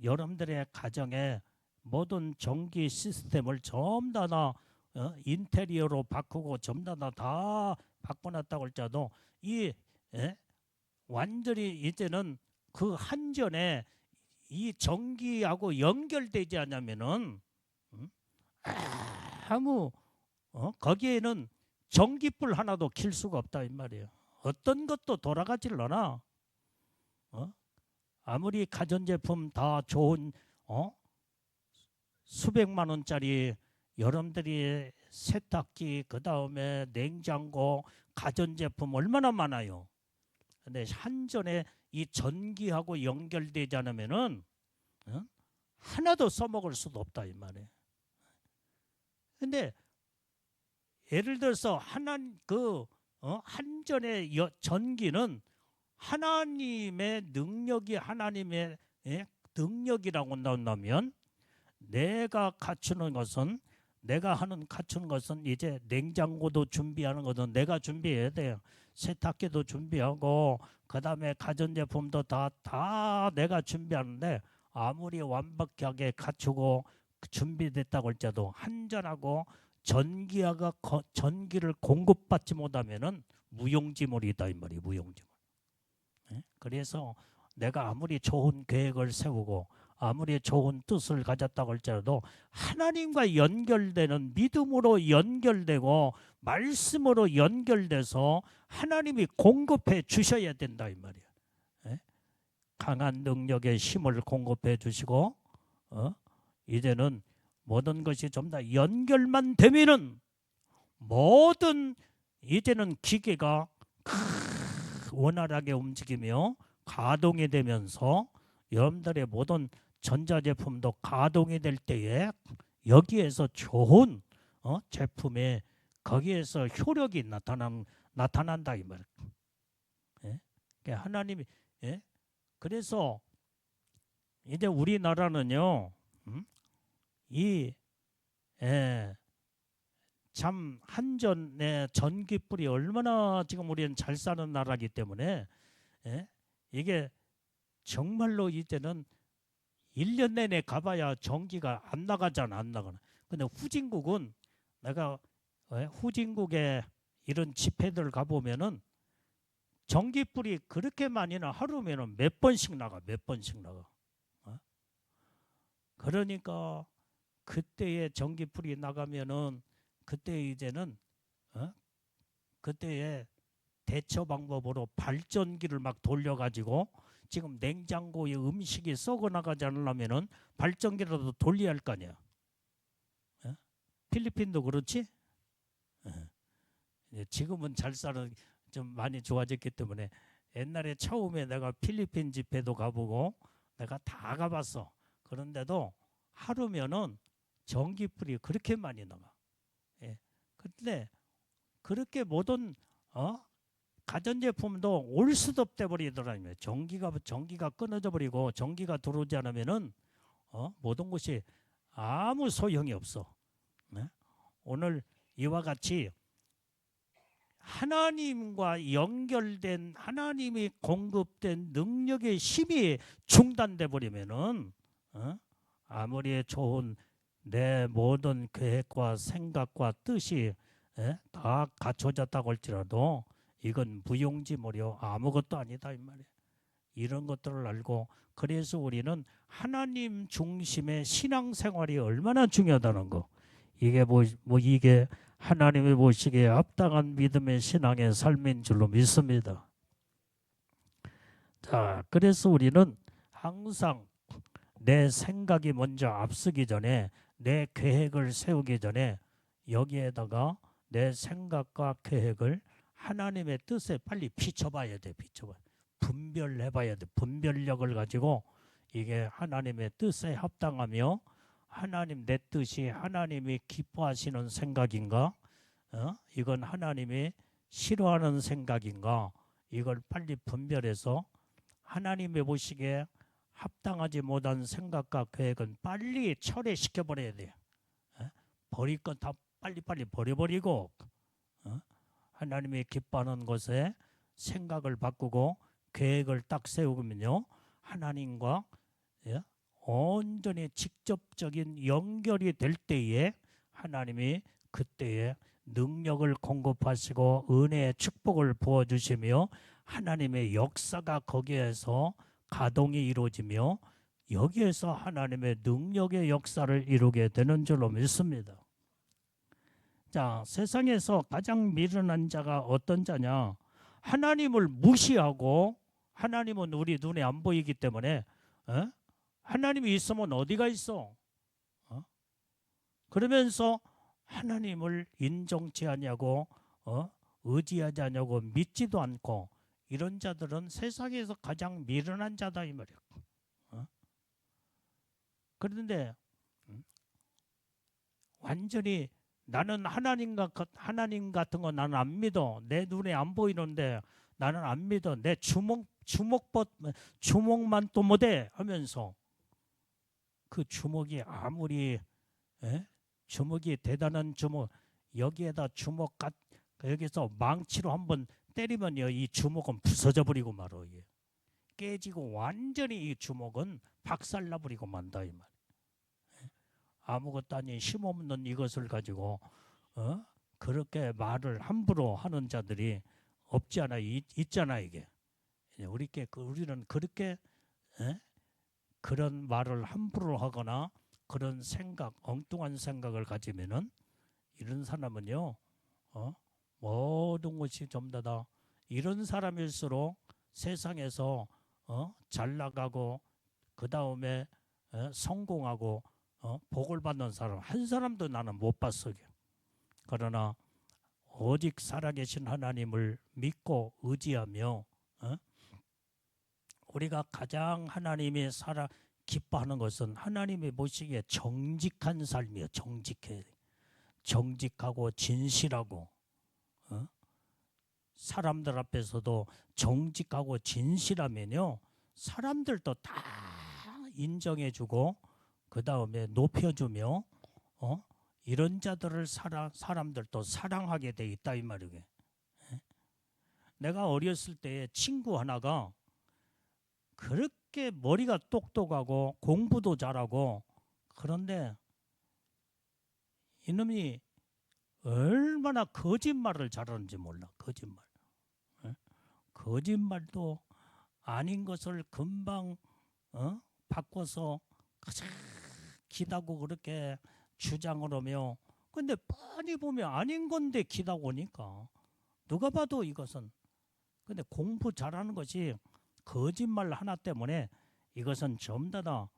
여러분들의 가정에 모든 전기 시스템을 전부 다 인테리어로 바꾸고 전부 다 바꿔놨다고 할지라도 완전히 이제는 그 한전에 이 전기하고 연결되지 않으면은 아무 거기에는 전기불 하나도 킬 수가 없다 이 말이에요. 어떤 것도 돌아가질 않아. 아무리 가전제품 다 좋은 수백만 원짜리 여러분들이 세탁기 그 다음에 냉장고 가전제품 얼마나 많아요. 근데 한전에 이 전기하고 연결되지 않으면은 하나도 써먹을 수도 없다 이 말이에요. 근데 예를 들어서 한전의 전기는 하나님의 능력이 하나님의 능력이라고 나온다면 내가 갖추는 것은 이제 냉장고도 준비하는 것은 내가 준비해야 돼요. 세탁기도 준비하고 그 다음에 가전제품도 다 내가 준비하는데 아무리 완벽하게 갖추고 준비됐다고 할지라도 한전하고 전기를 공급받지 못하면은 무용지물이다 이 말이에요. 무용지물. 그래서 내가 아무리 좋은 계획을 세우고 아무리 좋은 뜻을 가졌다고 할지라도 하나님과 연결되는 믿음으로 연결되고 말씀으로 연결돼서 하나님이 공급해 주셔야 된다 이 말이에요. 강한 능력의 힘을 공급해 주시고 이제는 모든 것이 좀 다 연결만 되면은 모든 이제는 기계가 원활하게 움직이며 가동이 되면서 여러분들의 모든 전자제품도 가동이 될 때에 여기에서 좋은 제품에 거기에서 효력이 나타난다 이 말이에요. 하나님이 그래서 이제 우리나라는요 참 한전의 전기불이 얼마나 지금 우리는 잘 사는 나라이기 때문에 이게 정말로 이제는 1년 내내 가봐야 전기가 안 나가잖아. 안 나가나. 근데 후진국은 내가 후진국에 이런 집회들 가보면은 전기불이 그렇게 많이나 하루면은 몇 번씩 나가. 그러니까 그때에 전기불이 나가면은 그때 이제는 그때의 대처 방법으로 발전기를 막 돌려가지고 지금 냉장고에 음식이 썩어 나가지 않으려면은 발전기라도 돌려야 할 거 아니야. 필리핀도 그렇지? 지금은 잘 사는 좀 많이 좋아졌기 때문에 옛날에 처음에 내가 필리핀 집회도 가보고 내가 다 가봤어. 그런데도 하루면은 전기불이 그렇게 많이 나가. 근데 그렇게 모든 가전제품도 올 수도 없대 버리더라고요. 전기가 끊어져 버리고 전기가 들어오지 않으면은 모든 것이 아무 소용이 없어. 오늘 이와 같이 하나님과 연결된 하나님이 공급된 능력의 힘이 중단돼 버리면은 아무리 좋은 내 모든 계획과 생각과 뜻이 다 갖춰졌다고 할지라도 이건 무용지물이요 아무것도 아니다 이 말이에요. 이런 것들을 알고 그래서 우리는 하나님 중심의 신앙생활이 얼마나 중요하다는 거. 이게 이게 하나님이 보시기에 합당한 믿음의 신앙의 삶인 줄로 믿습니다. 자, 그래서 우리는 항상 내 생각이 먼저 앞서기 전에 내 계획을 세우기 전에 여기에다가 내 생각과 계획을 하나님의 뜻에 빨리 비춰봐야 돼. 분별해봐야 돼. 분별력을 가지고 이게 하나님의 뜻에 합당하며 하나님 내 뜻이 하나님이 기뻐하시는 생각인가? 이건 하나님이 싫어하는 생각인가? 이걸 빨리 분별해서 하나님의 보시기에 합당하지 못한 생각과 계획은 빨리 철회시켜 버려야 돼요. 버릴 건 다 빨리빨리 버려버리고 하나님이 기뻐하는 것에 생각을 바꾸고 계획을 딱 세우면요, 하나님과 온전히 직접적인 연결이 될 때에 하나님이 그때에 능력을 공급하시고 은혜의 축복을 부어주시며 하나님의 역사가 거기에서 가동이 이루어지며 여기에서 하나님의 능력의 역사를 이루게 되는 줄로 믿습니다. 자, 세상에서 가장 미련한 자가 어떤 자냐? 하나님을 무시하고, 하나님은 우리 눈에 안 보이기 때문에 하나님이 있으면 어디가 있어? 그러면서 하나님을 인정치 않냐고, 의지하지 않냐고, 믿지도 않고, 이런 자들은 세상에서 가장 미련한 자다 이 말이야. 그런데 완전히 나는 하나님 같은 거 나는 안 믿어. 내 눈에 안 보이는데 나는 안 믿어. 내 주먹만 또 못해 하면서 그 주먹이 아무리 주먹이 대단한 주먹, 여기에다 여기서 망치로 한번 때리면요, 이 주먹은 부서져 버리고 말어. 깨지고 완전히 이 주먹은 박살나 버리고 만다 이 말. 아무것도 아닌 힘없는 이것을 가지고 그렇게 말을 함부로 하는 자들이 없지 않아 있잖아 이게. 우리는 그렇게 그런 말을 함부로 하거나 그런 생각, 엉뚱한 생각을 가지면은 이런 사람은요, 모든 것이 전부 다 이런 사람일수록 세상에서 잘 나가고 그 다음에 성공하고 복을 받는 사람 한 사람도 나는 못 봤어요. 그러나 오직 살아계신 하나님을 믿고 의지하며 우리가 가장 하나님이 기뻐하는 것은 하나님이 보시기에 정직한 삶이에요. 정직하고 진실하고 사람들 앞에서도 정직하고 진실하면요, 사람들도 다 인정해주고 그 다음에 높여주며 이런 자들을 사람들도 사랑하게 돼 있다 이 말이에요. 내가 어렸을 때 친구 하나가 그렇게 머리가 똑똑하고 공부도 잘하고, 그런데 이놈이 얼마나 거짓말을 잘하는지 몰라. 거짓말도 아닌 것을 금방 바꿔서 가장 기다고 그렇게 주장을 하며, 근데 뻔히 보면 아닌 건데 기다고 오니까 누가 봐도 이것은, 근데 공부 잘하는 것이 거짓말 하나 때문에 이것은 전부 다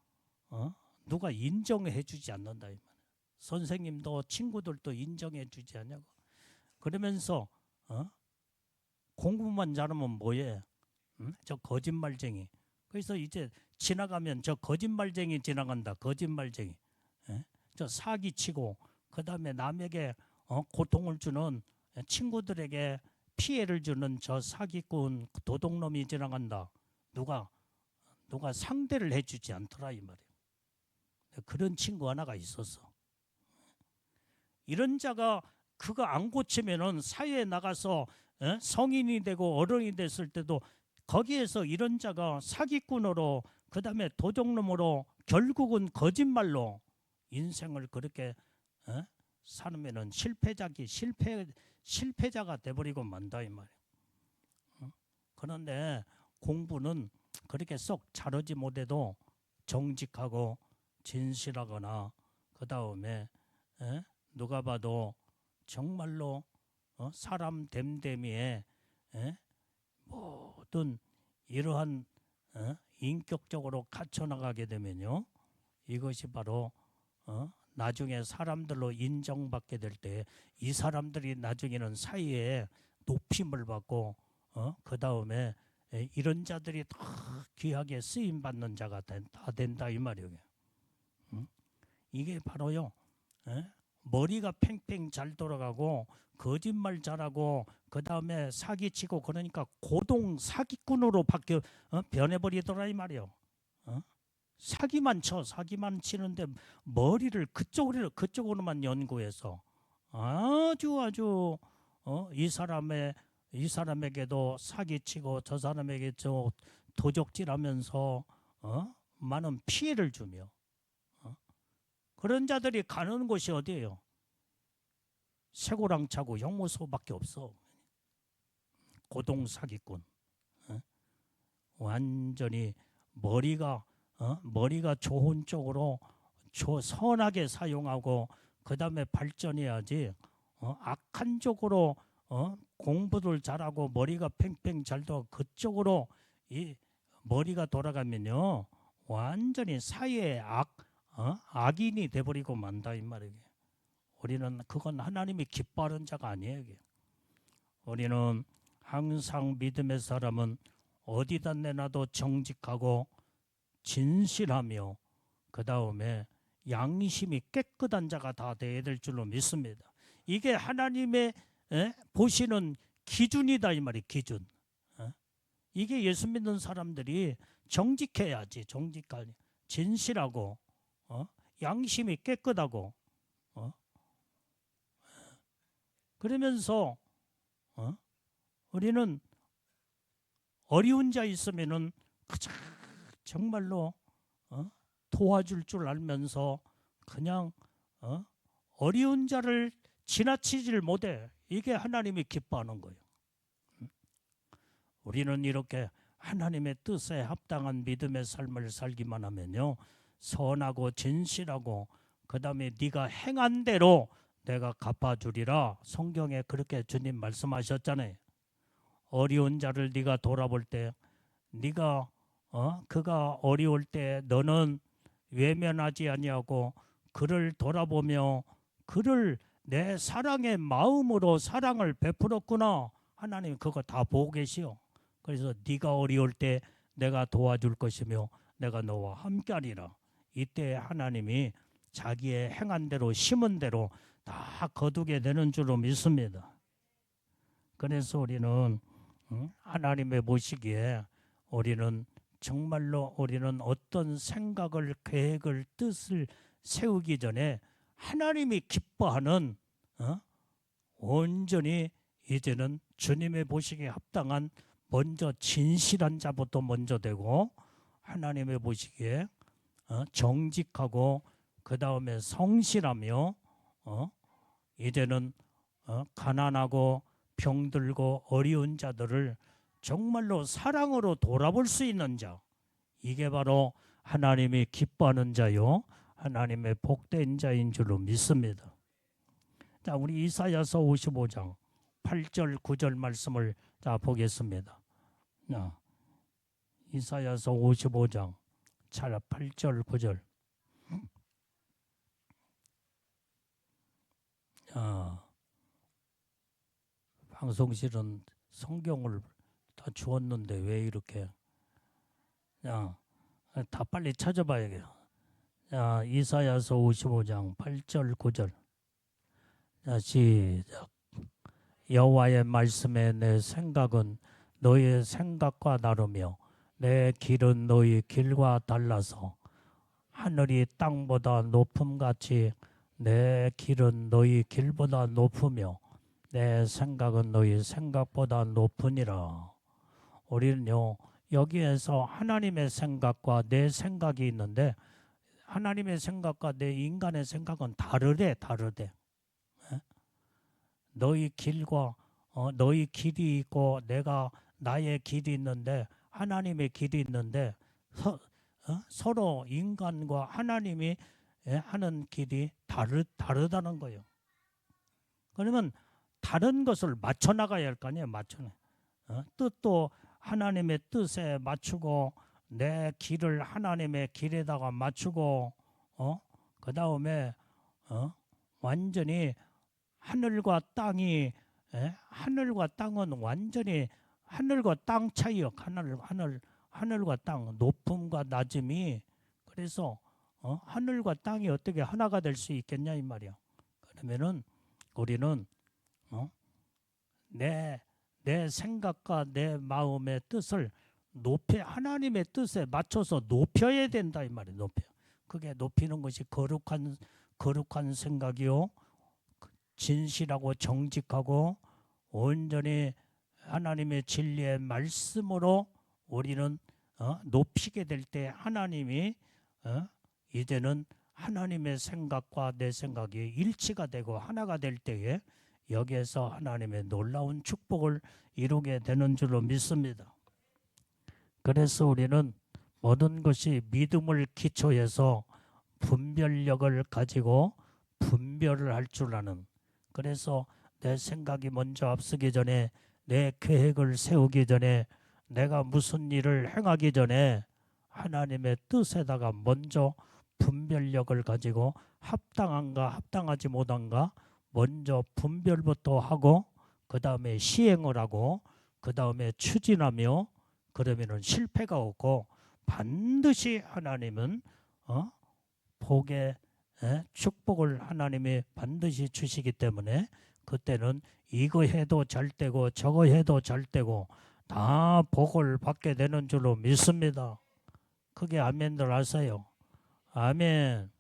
누가 인정해 주지 않는다 이 말이야. 선생님도 친구들도 인정해 주지 않냐고. 그러면서 공부만 잘하면 뭐해? 저 거짓말쟁이. 그래서 이제 지나가면 저 거짓말쟁이 지나간다. 거짓말쟁이. 저 사기치고 그 다음에 남에게 고통을 주는, 친구들에게 피해를 주는 저 사기꾼 도둑놈이 지나간다. 누가 상대를 해주지 않더라 이 말이에요. 그런 친구 하나가 있었어. 이런 자가 그거 안 고치면은 사회에 나가서 성인이 되고 어른이 됐을 때도 거기에서 이런 자가 사기꾼으로 그 다음에 도둑놈으로 결국은 거짓말로 인생을 그렇게 살면은 실패자가 돼버리고 만다 이 말이에요. 그런데 공부는 그렇게 썩 잘하지 못해도 정직하고 진실하거나 그 다음에 누가 봐도 정말로 사람 됨됨이에 모든 이러한 인격적으로 갖춰나가게 되면요, 이것이 바로 나중에 사람들로 인정받게 될 때 이 사람들이 나중에는 사이에 높임을 받고 그 다음에 이런 자들이 더 귀하게 쓰임 받는 자가 다 된다 이 말이에요. 이게 바로요, 머리가 팽팽 잘 돌아가고 거짓말 잘하고 그 다음에 사기치고 그러니까 고동 사기꾼으로 변해버리더라 이 말이요. 사기만 치는데 머리를 그쪽으로만 연구해서 아주 이 사람에게도 사기치고 저 사람에게 저 도적질하면서 많은 피해를 주며 그런 자들이 가는 곳이 어디예요? 쇠고랑차고 형무소밖에 없어. 고동 사기꾼. 완전히 머리가 좋은 쪽으로 선하게 사용하고 그 다음에 발전해야지 악한 쪽으로 공부를 잘하고 머리가 팽팽 잘도 그쪽으로 이 머리가 돌아가면요 완전히 사회의 악인이 돼버리고 만다 이 말이에요. 우리는 그건 하나님이 기뻐하는 자가 아니에요. 우리는 항상 믿음의 사람은 어디다 내놔도 정직하고 진실하며 그 다음에 양심이 깨끗한 자가 다 되어야 될 줄로 믿습니다. 이게 하나님의 보시는 기준이다 이 말이 기준. 이게 예수 믿는 사람들이 정직해야지. 정직하니 진실하고 양심이 깨끗하고 그러면서 우리는 어려운 자 있으면은 정말로 도와줄 줄 알면서 그냥 어려운 자를 지나치질 못해. 이게 하나님이 기뻐하는 거예요. 우리는 이렇게 하나님의 뜻에 합당한 믿음의 삶을 살기만 하면요 선하고 진실하고 그 다음에 네가 행한 대로 내가 갚아주리라. 성경에 그렇게 주님 말씀하셨잖아요. 어려운 자를 네가 돌아볼 때 네가 그가 어려울 때 너는 외면하지 아니하고 그를 돌아보며 그를 내 사랑의 마음으로 사랑을 베풀었구나. 하나님 그거 다 보고 계시오. 그래서 네가 어려울 때 내가 도와줄 것이며 내가 너와 함께하리라. 이때 하나님이 자기의 행한 대로 심은 대로 다 거두게 되는 줄로 믿습니다. 그래서 우리는 하나님의 보시기에 우리는 정말로 우리는 어떤 생각을 계획을 뜻을 세우기 전에 하나님이 기뻐하는 온전히 이제는 주님의 보시기에 합당한 먼저 진실한 자부터 먼저 되고 하나님의 보시기에 정직하고 그 다음에 성실하며 이제는 가난하고 병들고 어려운 자들을 정말로 사랑으로 돌아볼 수 있는 자, 이게 바로 하나님이 기뻐하는 자요 하나님의 복된 자인 줄로 믿습니다. 자, 우리 이사야서 55장 8절 9절 말씀을 자 보겠습니다. 이사야서 55장 8절 9절. 방송실은 성경을 다 주었는데 왜 이렇게 다 빨리 찾아봐야겠어요. 이사야서 55장 8절 9절. 시작. 여호와의 말씀에 내 생각은 너의 생각과 다르며 내 길은 너희 길과 달라서 하늘이 땅보다 높음같이 내 길은 너희 길보다 높으며 내 생각은 너희 생각보다 높으니라. 우리는요 여기에서 하나님의 생각과 내 생각이 있는데 하나님의 생각과 내 인간의 생각은 다르대. 너희 길과 너희 길이 있고 내가 나의 길이 있는데 하나님의 길이 있는데 서로 인간과 하나님이 하는 길이 다르다는 거예요. 그러면 다른 것을 맞춰 나가야 할 거 아니에요. 뜻도 하나님의 뜻에 맞추고 내 길을 하나님의 길에다가 맞추고 그 다음에 완전히 하늘과 땅이 하늘과 땅은 완전히 하늘과 땅 차이요. 하늘과 땅 높음과 낮음이 그래서 하늘과 땅이 어떻게 하나가 될 수 있겠냐 이 말이야. 그러면은 우리는 내 생각과 내 마음의 뜻을 하나님의 뜻에 맞춰서 높여야 된다 이 말이에요. 그게 높이는 것이 거룩한 생각이요, 진실하고 정직하고 온전히 하나님의 진리의 말씀으로 우리는 높이게 될 때 하나님이 이제는 하나님의 생각과 내 생각이 일치가 되고 하나가 될 때에 여기에서 하나님의 놀라운 축복을 이루게 되는 줄로 믿습니다. 그래서 우리는 모든 것이 믿음을 기초해서 분별력을 가지고 분별을 할 줄 아는, 그래서 내 생각이 먼저 앞서기 전에, 내 계획을 세우기 전에, 내가 무슨 일을 행하기 전에 하나님의 뜻에다가 먼저 분별력을 가지고 합당한가 합당하지 못한가 먼저 분별부터 하고 그 다음에 시행을 하고 그 다음에 추진하며, 그러면은 실패가 없고 반드시 하나님은 복의 축복을 하나님이 반드시 주시기 때문에 그때는 이거 해도 잘 되고 저거 해도 잘 되고 다 복을 받게 되는 줄로 믿습니다. 크게 아멘들 하세요. 아멘.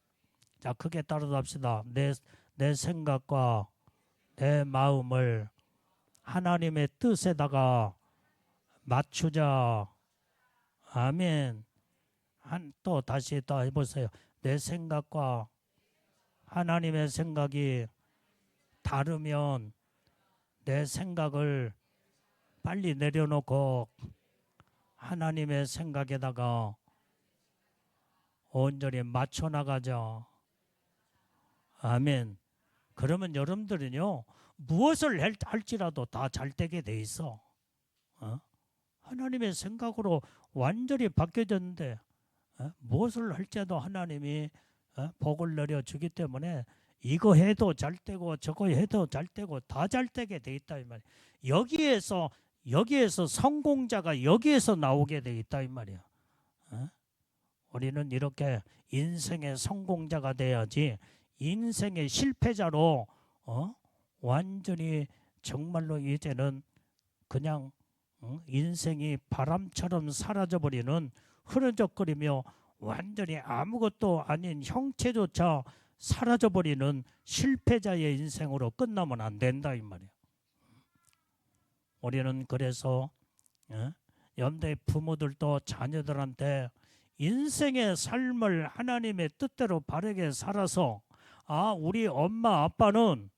자, 크게 따라서 합시다. 내 생각과 내 마음을 하나님의 뜻에다가 맞추자. 아멘. 또 다시 또 해보세요. 내 생각과 하나님의 생각이 다르면 내 생각을 빨리 내려놓고 하나님의 생각에다가 온전히 맞춰 나가자. 아멘. 그러면 여러분들은요, 무엇을 할지라도 다 잘 되게 돼 있어. 하나님의 생각으로 완전히 바뀌어졌는데 무엇을 할지라도 하나님이 복을 내려주기 때문에 이거 해도 잘 되고 저거 해도 잘 되고 다 잘 되게 돼 있다 이 말이야. 여기에서 성공자가 여기에서 나오게 돼 있다 이 말이야. 우리는 이렇게 인생의 성공자가 돼야지 인생의 실패자로 완전히 정말로 이제는 그냥 인생이 바람처럼 사라져버리는, 흐느적거리며 완전히 아무것도 아닌 형체조차 사라져버리는 실패자의 인생으로 끝나면 안 된다 이 말이에요. 우리는 그래서 연대 부모들도 자녀들한테 인생의 삶을 하나님의 뜻대로 바르게 살아서, 우리 엄마 아빠는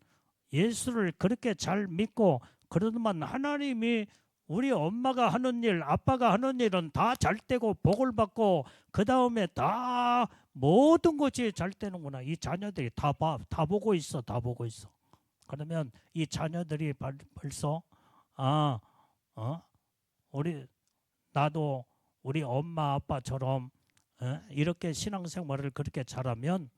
예수를 그렇게 잘 믿고 그러더만 하나님이 우리 엄마가 하는 일, 아빠가 하는 일은 다 잘 되고 복을 받고 그 다음에 다 모든 것이 잘 되는구나. 이 자녀들이 다 보고 있어. 그러면 이 자녀들이 벌써 나도 우리 엄마 아빠처럼 이렇게 신앙생활을 그렇게 잘하면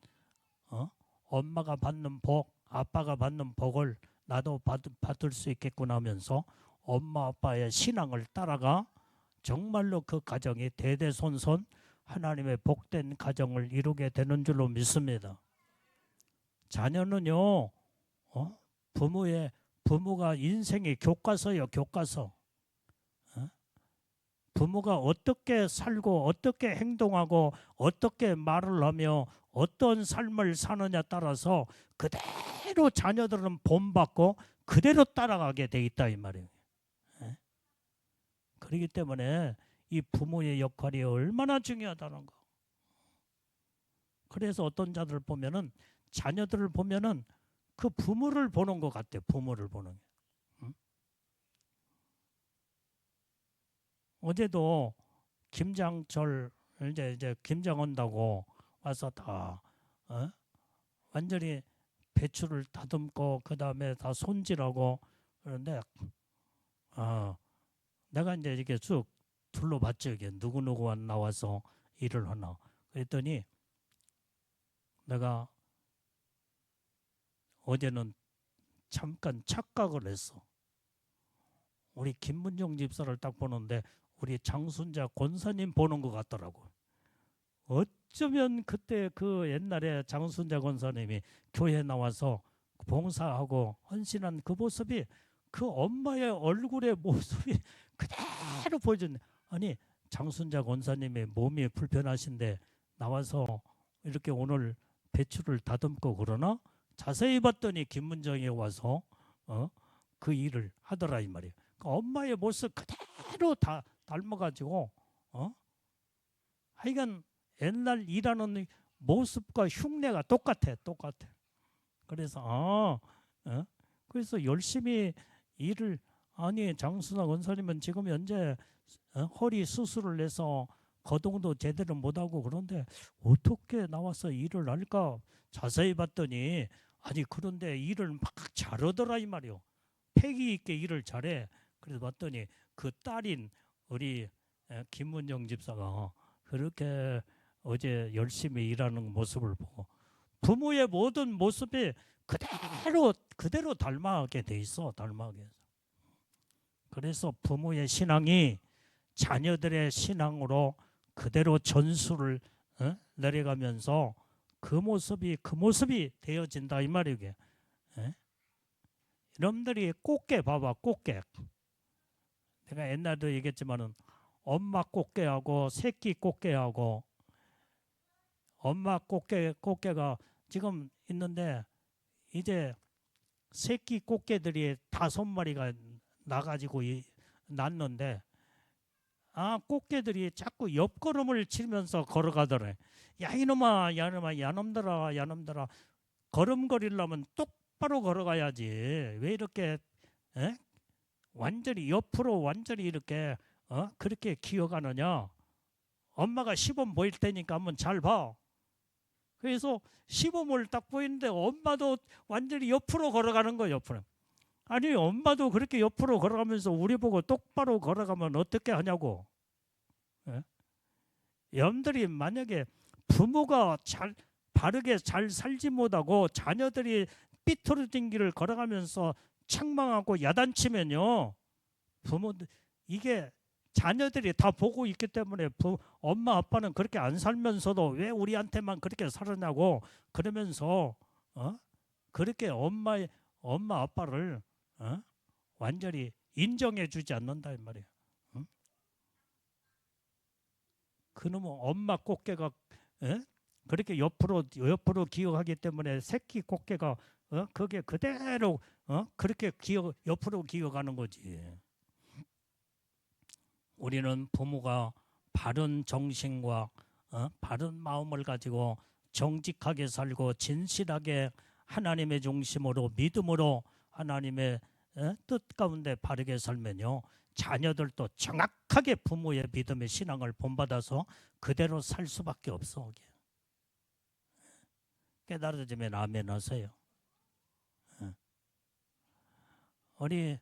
엄마가 받는 복, 아빠가 받는 복을 나도 받을 수 있겠구나 하면서 엄마 아빠의 신앙을 따라가 정말로 그 가정이 대대손손 하나님의 복된 가정을 이루게 되는 줄로 믿습니다. 자녀는요, 부모가 인생의 교과서요, 교과서. 부모가 어떻게 살고 어떻게 행동하고 어떻게 말을 하며 어떤 삶을 사느냐 따라서 그대로 자녀들은 본받고 그대로 따라가게 돼 있다 이 말이에요. 그렇기 때문에 이 부모의 역할이 얼마나 중요하다는 거. 그래서 어떤 자들 보면은 자녀들을 보면은 그 부모를 보는 것 같아요. 부모를 보는. 어제도 김장철 이제 김장 온다고 와서 다 완전히 배추를 다듬고 그 다음에 다 손질하고 그런데 내가 이제 이렇게 쭉 둘러봤죠. 이게 누구누구가 나와서 일을 하나. 그랬더니 내가 어제는 잠깐 착각을 했어. 우리 김문종 집사를 딱 보는데 우리 장순자 권사님 보는 것 같더라고. 어쩌면 그때 그 옛날에 장순자 권사님이 교회 나와서 봉사하고 헌신한 그 모습이 그 엄마의 얼굴의 모습이 그대로 보여줬네. 아니 장순자 권사님의 몸이 불편하신데 나와서 이렇게 오늘 배추를 다듬고 그러나 자세히 봤더니 김문정이 와서 그 일을 하더라 이 말이에요. 그러니까 엄마의 모습 그대로 다 닮아가지고 하여간 옛날 일하는 모습과 흉내가 똑같아. 그래서 그래서 열심히 일을 아니 장순아 원사님은 지금 현재 허리 수술을 해서 거동도 제대로 못하고 그런데 어떻게 나와서 일을 할까 자세히 봤더니 아니 그런데 일을 막 잘하더라 이 말이요. 패기 있게 일을 잘해. 그래서 봤더니 그 딸인 우리 김문정 집사가 그렇게 어제 열심히 일하는 모습을 보고 부모의 모든 모습이 그대로 닮아가게 돼 있어. 닮아가게. 그래서 부모의 신앙이 자녀들의 신앙으로 그대로 전수를 내려가면서 그 모습이 되어진다 이 말이게. 여러분들이 꽃게 봐봐. 꽃게. 내가 옛날에도 얘기했지만은 엄마 꽃게하고 새끼 꽃게하고 엄마 꽃게가 지금 있는데 이제 새끼 꽃게들이 5마리가 나가지고 났는데 꽃게들이 자꾸 옆걸음을 치면서 걸어가더래. 야 이놈아 야놈들아 걸음걸이려면 똑바로 걸어가야지. 왜 이렇게 완전히 옆으로 완전히 이렇게 그렇게 기어가느냐. 엄마가 시범 보일 테니까 한번 잘 봐. 그래서 시범을 딱 보이는데 엄마도 완전히 옆으로 걸어가는 거예요. 옆으로. 아니 엄마도 그렇게 옆으로 걸어가면서 우리 보고 똑바로 걸어가면 어떻게 하냐고. 여러분들이 만약에 부모가 바르게 잘 살지 못하고 자녀들이 삐뚤어진 길을 걸어가면서 책망하고 야단치면요. 부모들 이게 자녀들이 다 보고 있기 때문에 엄마 아빠는 그렇게 안 살면서도 왜 우리한테만 그렇게 살았냐고 그러면서 그렇게 엄마 아빠를 완전히 인정해 주지 않는다 이 말이에요. 그놈은 엄마 꽃게가 그렇게 옆으로 기어가기 때문에 새끼 꽃게가 그게 그대로 그렇게 옆으로 기어가는 거지. 우리는 부모가 바른 정신과 바른 마음을 가지고 정직하게 살고 진실하게 하나님의 중심으로 믿음으로 하나님의 뜻 가운데 바르게 살면요. 자녀들도 정확하게 부모의 믿음의 신앙을 본받아서 그대로 살 수밖에 없어. 깨달아지면 아멘 하세요. 우리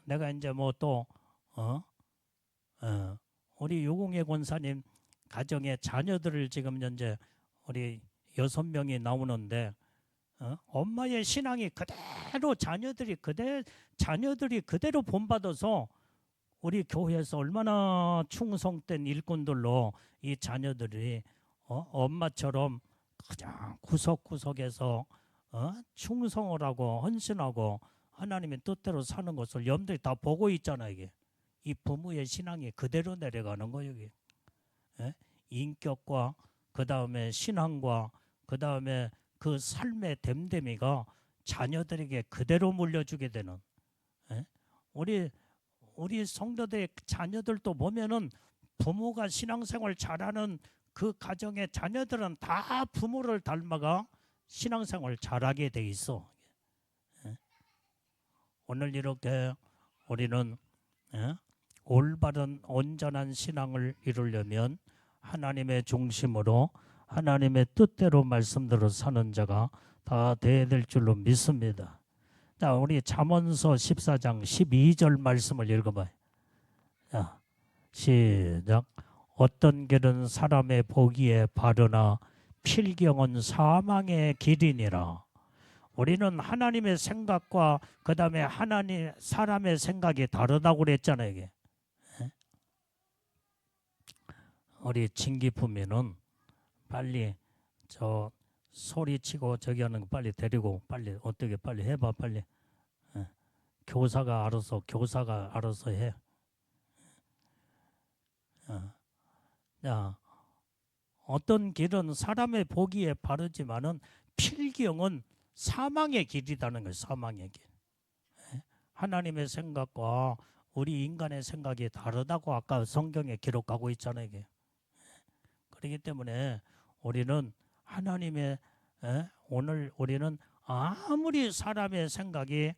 내가 이제 뭐 또 우리 유공의 권사님 가정의 자녀들을 지금 현재 우리 6명이 나오는데 엄마의 신앙이 그대로 자녀들이 그대로 본받아서 우리 교회에서 얼마나 충성된 일꾼들로 이 자녀들이 엄마처럼 가장 구석구석에서 충성을 하고 헌신하고 하나님의 뜻대로 사는 것을 여러분들이 다 보고 있잖아요. 이게 이 부모의 신앙이 그대로 내려가는 거예요. 이게 인격과 그 다음에 신앙과 그 다음에 그 삶의 됨됨이가 자녀들에게 그대로 물려주게 되는 우리 성도들의 자녀들도 보면은 부모가 신앙생활 잘하는 그 가정의 자녀들은 다 부모를 닮아가 신앙생활 잘하게 돼 있어. 오늘 이렇게 우리는 올바른 온전한 신앙을 이루려면 하나님의 중심으로 하나님의 뜻대로 말씀대로 사는 자가 다 되어야 될 줄로 믿습니다. 자, 우리 잠언서 14장 12절 말씀을 읽어봐요. 자, 시작. 어떤 길은 사람의 보기에 바르나 필경은 사망의 길이니라. 우리는 하나님의 생각과 그 다음에 사람의 생각이 다르다고 그랬잖아요. 이게. 우리 진기품이는 빨리 저 소리치고 저기 하는 거 빨리 데리고 빨리 어떻게 빨리 해봐 빨리. 예. 교사가 알아서 해. 자, 어떤 길은 사람의 보기에 바르지만은 필경은 사망의 길이라는 거예요. 사망의 길. 하나님의 생각과 우리 인간의 생각이 다르다고 아까 성경에 기록하고 있잖아요. 이게. 그렇기 때문에 우리는 하나님의 오늘 우리는 아무리 사람의 생각이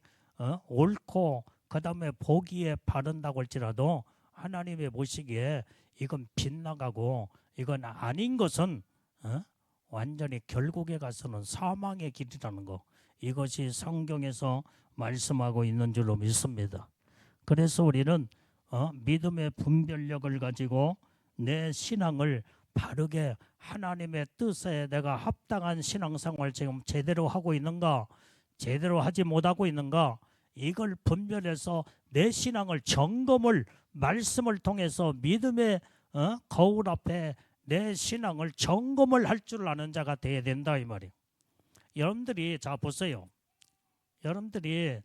옳고 그 다음에 보기에 바른다고 할지라도 하나님의 보시기에 이건 빗나가고 이건 아닌 것은 완전히 결국에 가서는 사망의 길이라는 거, 이것이 성경에서 말씀하고 있는 줄로 믿습니다. 그래서 우리는 믿음의 분별력을 가지고 내 신앙을 바르게 하나님의 뜻에 내가 합당한 신앙생활 지금 제대로 하고 있는가, 제대로 하지 못하고 있는가, 이걸 분별해서 내 신앙을 점검을 말씀을 통해서 믿음의 거울 앞에 내 신앙을 점검을 할 줄 아는 자가 되어야 된다 이 말이에요. 여러분들이 자 보세요. 여러분들이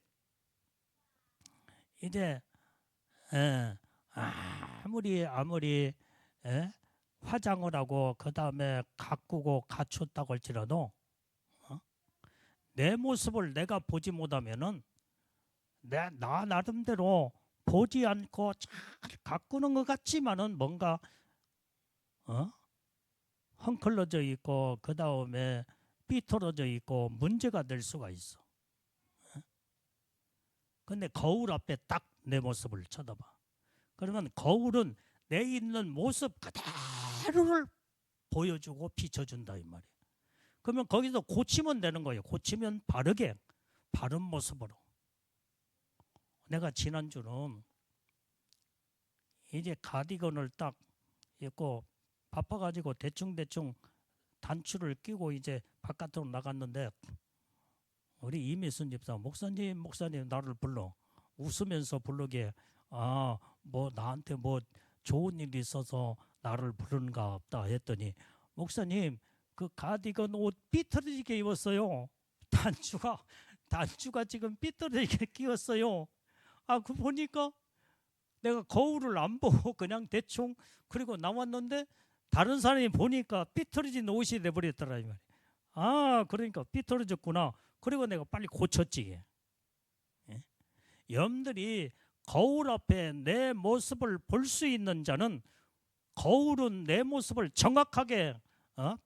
이제 아무리 화장을 하고 그 다음에 가꾸고 갖췄다고 할지라도 내 모습을 내가 보지 못하면은 나 나름대로 보지 않고 잘 가꾸는 것 같지만은 뭔가 헝클어져 있고 그 다음에 삐뚤어져 있고 문제가 될 수가 있어. 근데 거울 앞에 딱 내 모습을 쳐다봐. 그러면 거울은 내 있는 모습 그대로를 보여주고 비춰준다 이 말이야. 그러면 거기서 고치면 되는 거예요. 고치면 바르게 바른 모습으로. 내가 지난주는 이제 가디건을 딱 입고 바빠가지고 대충 단추를 끼고 이제 바깥으로 나갔는데 우리 이미순 집사 목사님 나를 불러. 웃으면서 부르게 뭐 나한테 뭐 좋은 일이 있어서 나를 부르는가 없다 했더니 목사님 그 가디건 옷 삐뚤어지게 입었어요. 단추가 지금 삐뚤어지게 끼웠어요. 그 보니까 내가 거울을 안 보고 그냥 대충 그리고 나왔는데 다른 사람이 보니까 삐뚤어진 옷이 돼버렸더라 이 말이야. 그러니까 삐뚤어졌구나. 그리고 내가 빨리 고쳤지. 여러분들이 거울 앞에 내 모습을 볼 수 있는 자는 거울은 내 모습을 정확하게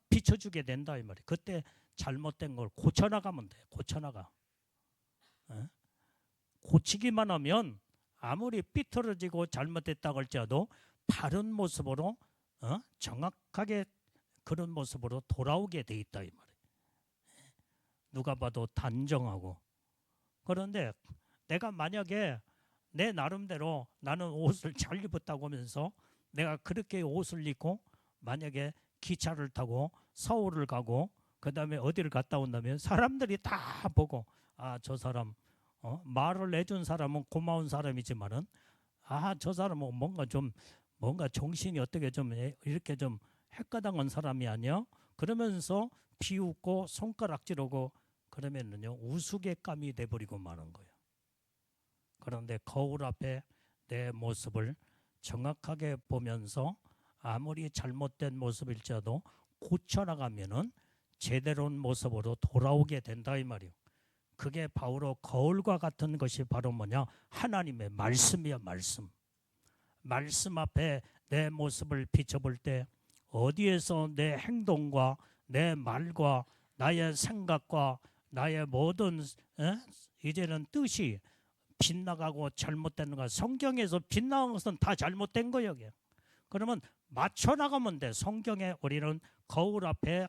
비춰주게 된다 이 말이에요. 그때 잘못된 걸 고쳐나가면 돼. 고쳐나가. 고치기만 하면 아무리 삐뚤어지고 잘못됐다고 할지라도 바른 모습으로 정확하게 그런 모습으로 돌아오게 돼 있다 이 말이에요. 누가 봐도 단정하고. 그런데 내가 만약에 내 나름대로 나는 옷을 잘 입었다고 하면서 내가 그렇게 옷을 입고 만약에 기차를 타고 서울을 가고 그 다음에 어디를 갔다 온다면 사람들이 다 보고 저 사람 말을 해준 사람은 고마운 사람이지만은 저 사람은 뭔가 정신이 어떻게 좀 이렇게 좀 헷가당한 사람이 아니야? 그러면서 비웃고 손가락질하고 그러면은요 우스갯감이 돼버리고 마는 거예요. 그런데 거울 앞에 내 모습을 정확하게 보면서 아무리 잘못된 모습일지라도 고쳐나가면은 제대로 된 모습으로 돌아오게 된다 이 말이에요. 그게 바로 거울과 같은 것이 바로 뭐냐? 하나님의 말씀이야. 말씀 앞에 내 모습을 비춰볼 때 어디에서 내 행동과 내 말과 나의 생각과 나의 모든 이제는 뜻이 빗나가고 잘못된 거, 성경에서 빗나간 것은 다 잘못된 거예요. 그러면 맞춰나가면 돼. 성경에 우리는 거울 앞에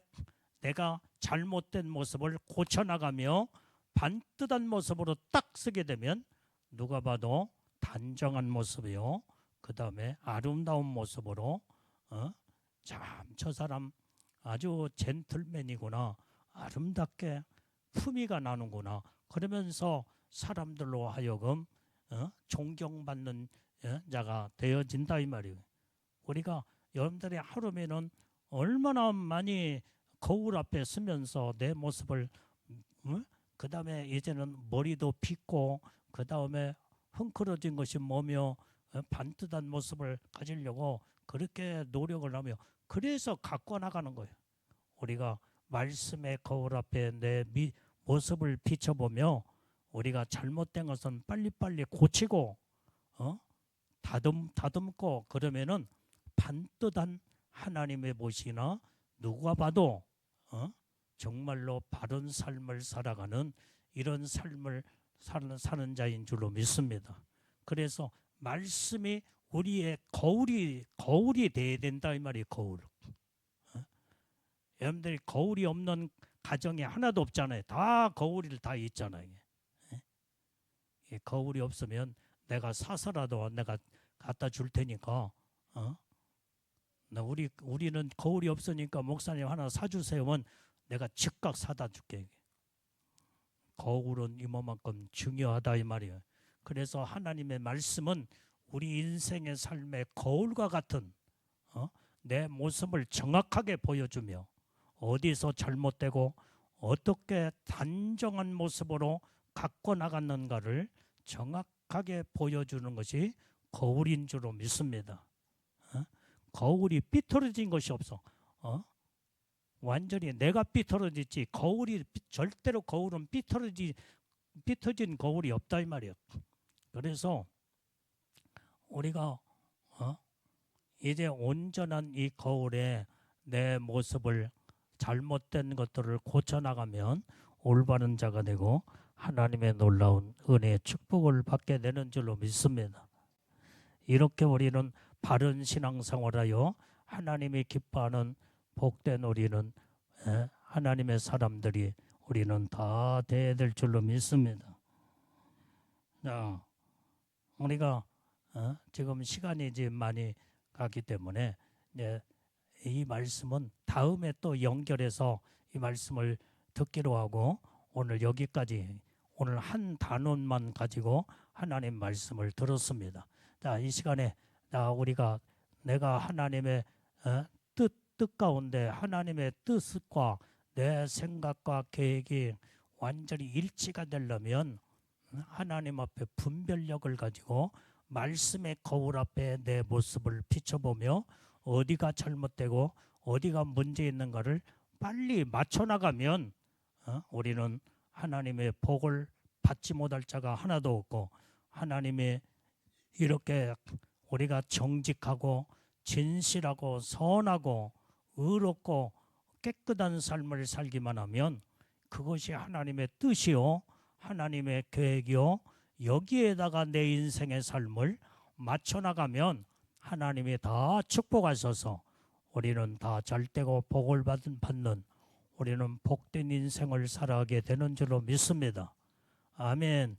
내가 잘못된 모습을 고쳐나가며 반듯한 모습으로 딱 쓰게 되면 누가 봐도 단정한 모습이요. 그 다음에 아름다운 모습으로 참 저 사람 아주 젠틀맨이구나. 아름답게 품위가 나는구나. 그러면서 사람들로 하여금 존경받는 자가 되어진다 이 말이에요. 우리가 여러분들이 하루면은 얼마나 많이 거울 앞에 서면서 내 모습을 그 다음에 이제는 머리도 빗고 그 다음에 흥크러진 것이 뭐며 반듯한 모습을 가지려고 그렇게 노력을 하며 그래서 갖고 나가는 거예요. 우리가 말씀의 거울 앞에 내 모습을 비춰보며 우리가 잘못된 것은 빨리빨리 고치고 다듬고 그러면은 반듯한 하나님의 모시나 누가 봐도 정말로 바른 삶을 살아가는 이런 삶을 사는 자인 줄로 믿습니다. 그래서 말씀이 우리의 거울이 돼야 된다 이 말이에요. 거울. 여러분들이 거울이 없는 가정이 하나도 없잖아요. 다 거울이 다 있잖아요. 거울이 없으면 내가 사서라도 내가 갖다 줄 테니까 우리는 거울이 없으니까 목사님 하나 사주세요면 내가 즉각 사다 줄게. 거울은 이만큼 중요하다 이 말이에요. 그래서 하나님의 말씀은 우리 인생의 삶의 거울과 같은 내 모습을 정확하게 보여주며 어디서 잘못되고 어떻게 단정한 모습으로 갖고 나갔는가를 정확하게 보여주는 것이 거울인 줄로 믿습니다. 거울이 삐뚤어진 것이 없어. 완전히 내가 삐뚤어졌지 절대로 거울은 삐뚤어진 거울이 없다 이 말이에요. 그래서 우리가 이제 온전한 이 거울에 내 모습을 잘못된 것들을 고쳐나가면 올바른 자가 되고 하나님의 놀라운 은혜의 축복을 받게 되는 줄로 믿습니다. 이렇게 우리는 바른 신앙생활하여 하나님이 기뻐하는 복된 우리는 하나님의 사람들이 우리는 다 돼야 될 줄로 믿습니다. 자, 우리가 지금 시간이 이제 많이 가기 때문에 이 말씀은 다음에 또 연결해서 이 말씀을 듣기로 하고 오늘 여기까지 오늘 한 단원만 가지고 하나님 말씀을 들었습니다. 자, 이 시간에 내가 하나님의 뜻 가운데 하나님의 뜻과 내 생각과 계획이 완전히 일치가 되려면 하나님 앞에 분별력을 가지고 말씀의 거울 앞에 내 모습을 비춰보며 어디가 잘못되고 어디가 문제 있는가를 빨리 맞춰나가면 우리는 하나님의 복을 받지 못할 자가 하나도 없고 하나님의 이렇게 우리가 정직하고 진실하고 선하고 의롭고 깨끗한 삶을 살기만 하면 그것이 하나님의 뜻이요 하나님의 계획이요 여기에다가 내 인생의 삶을 맞춰나가면 하나님이 다 축복하셔서 우리는 다 잘되고 복을 받는 우리는 복된 인생을 살아가게 되는 줄로 믿습니다. 아멘.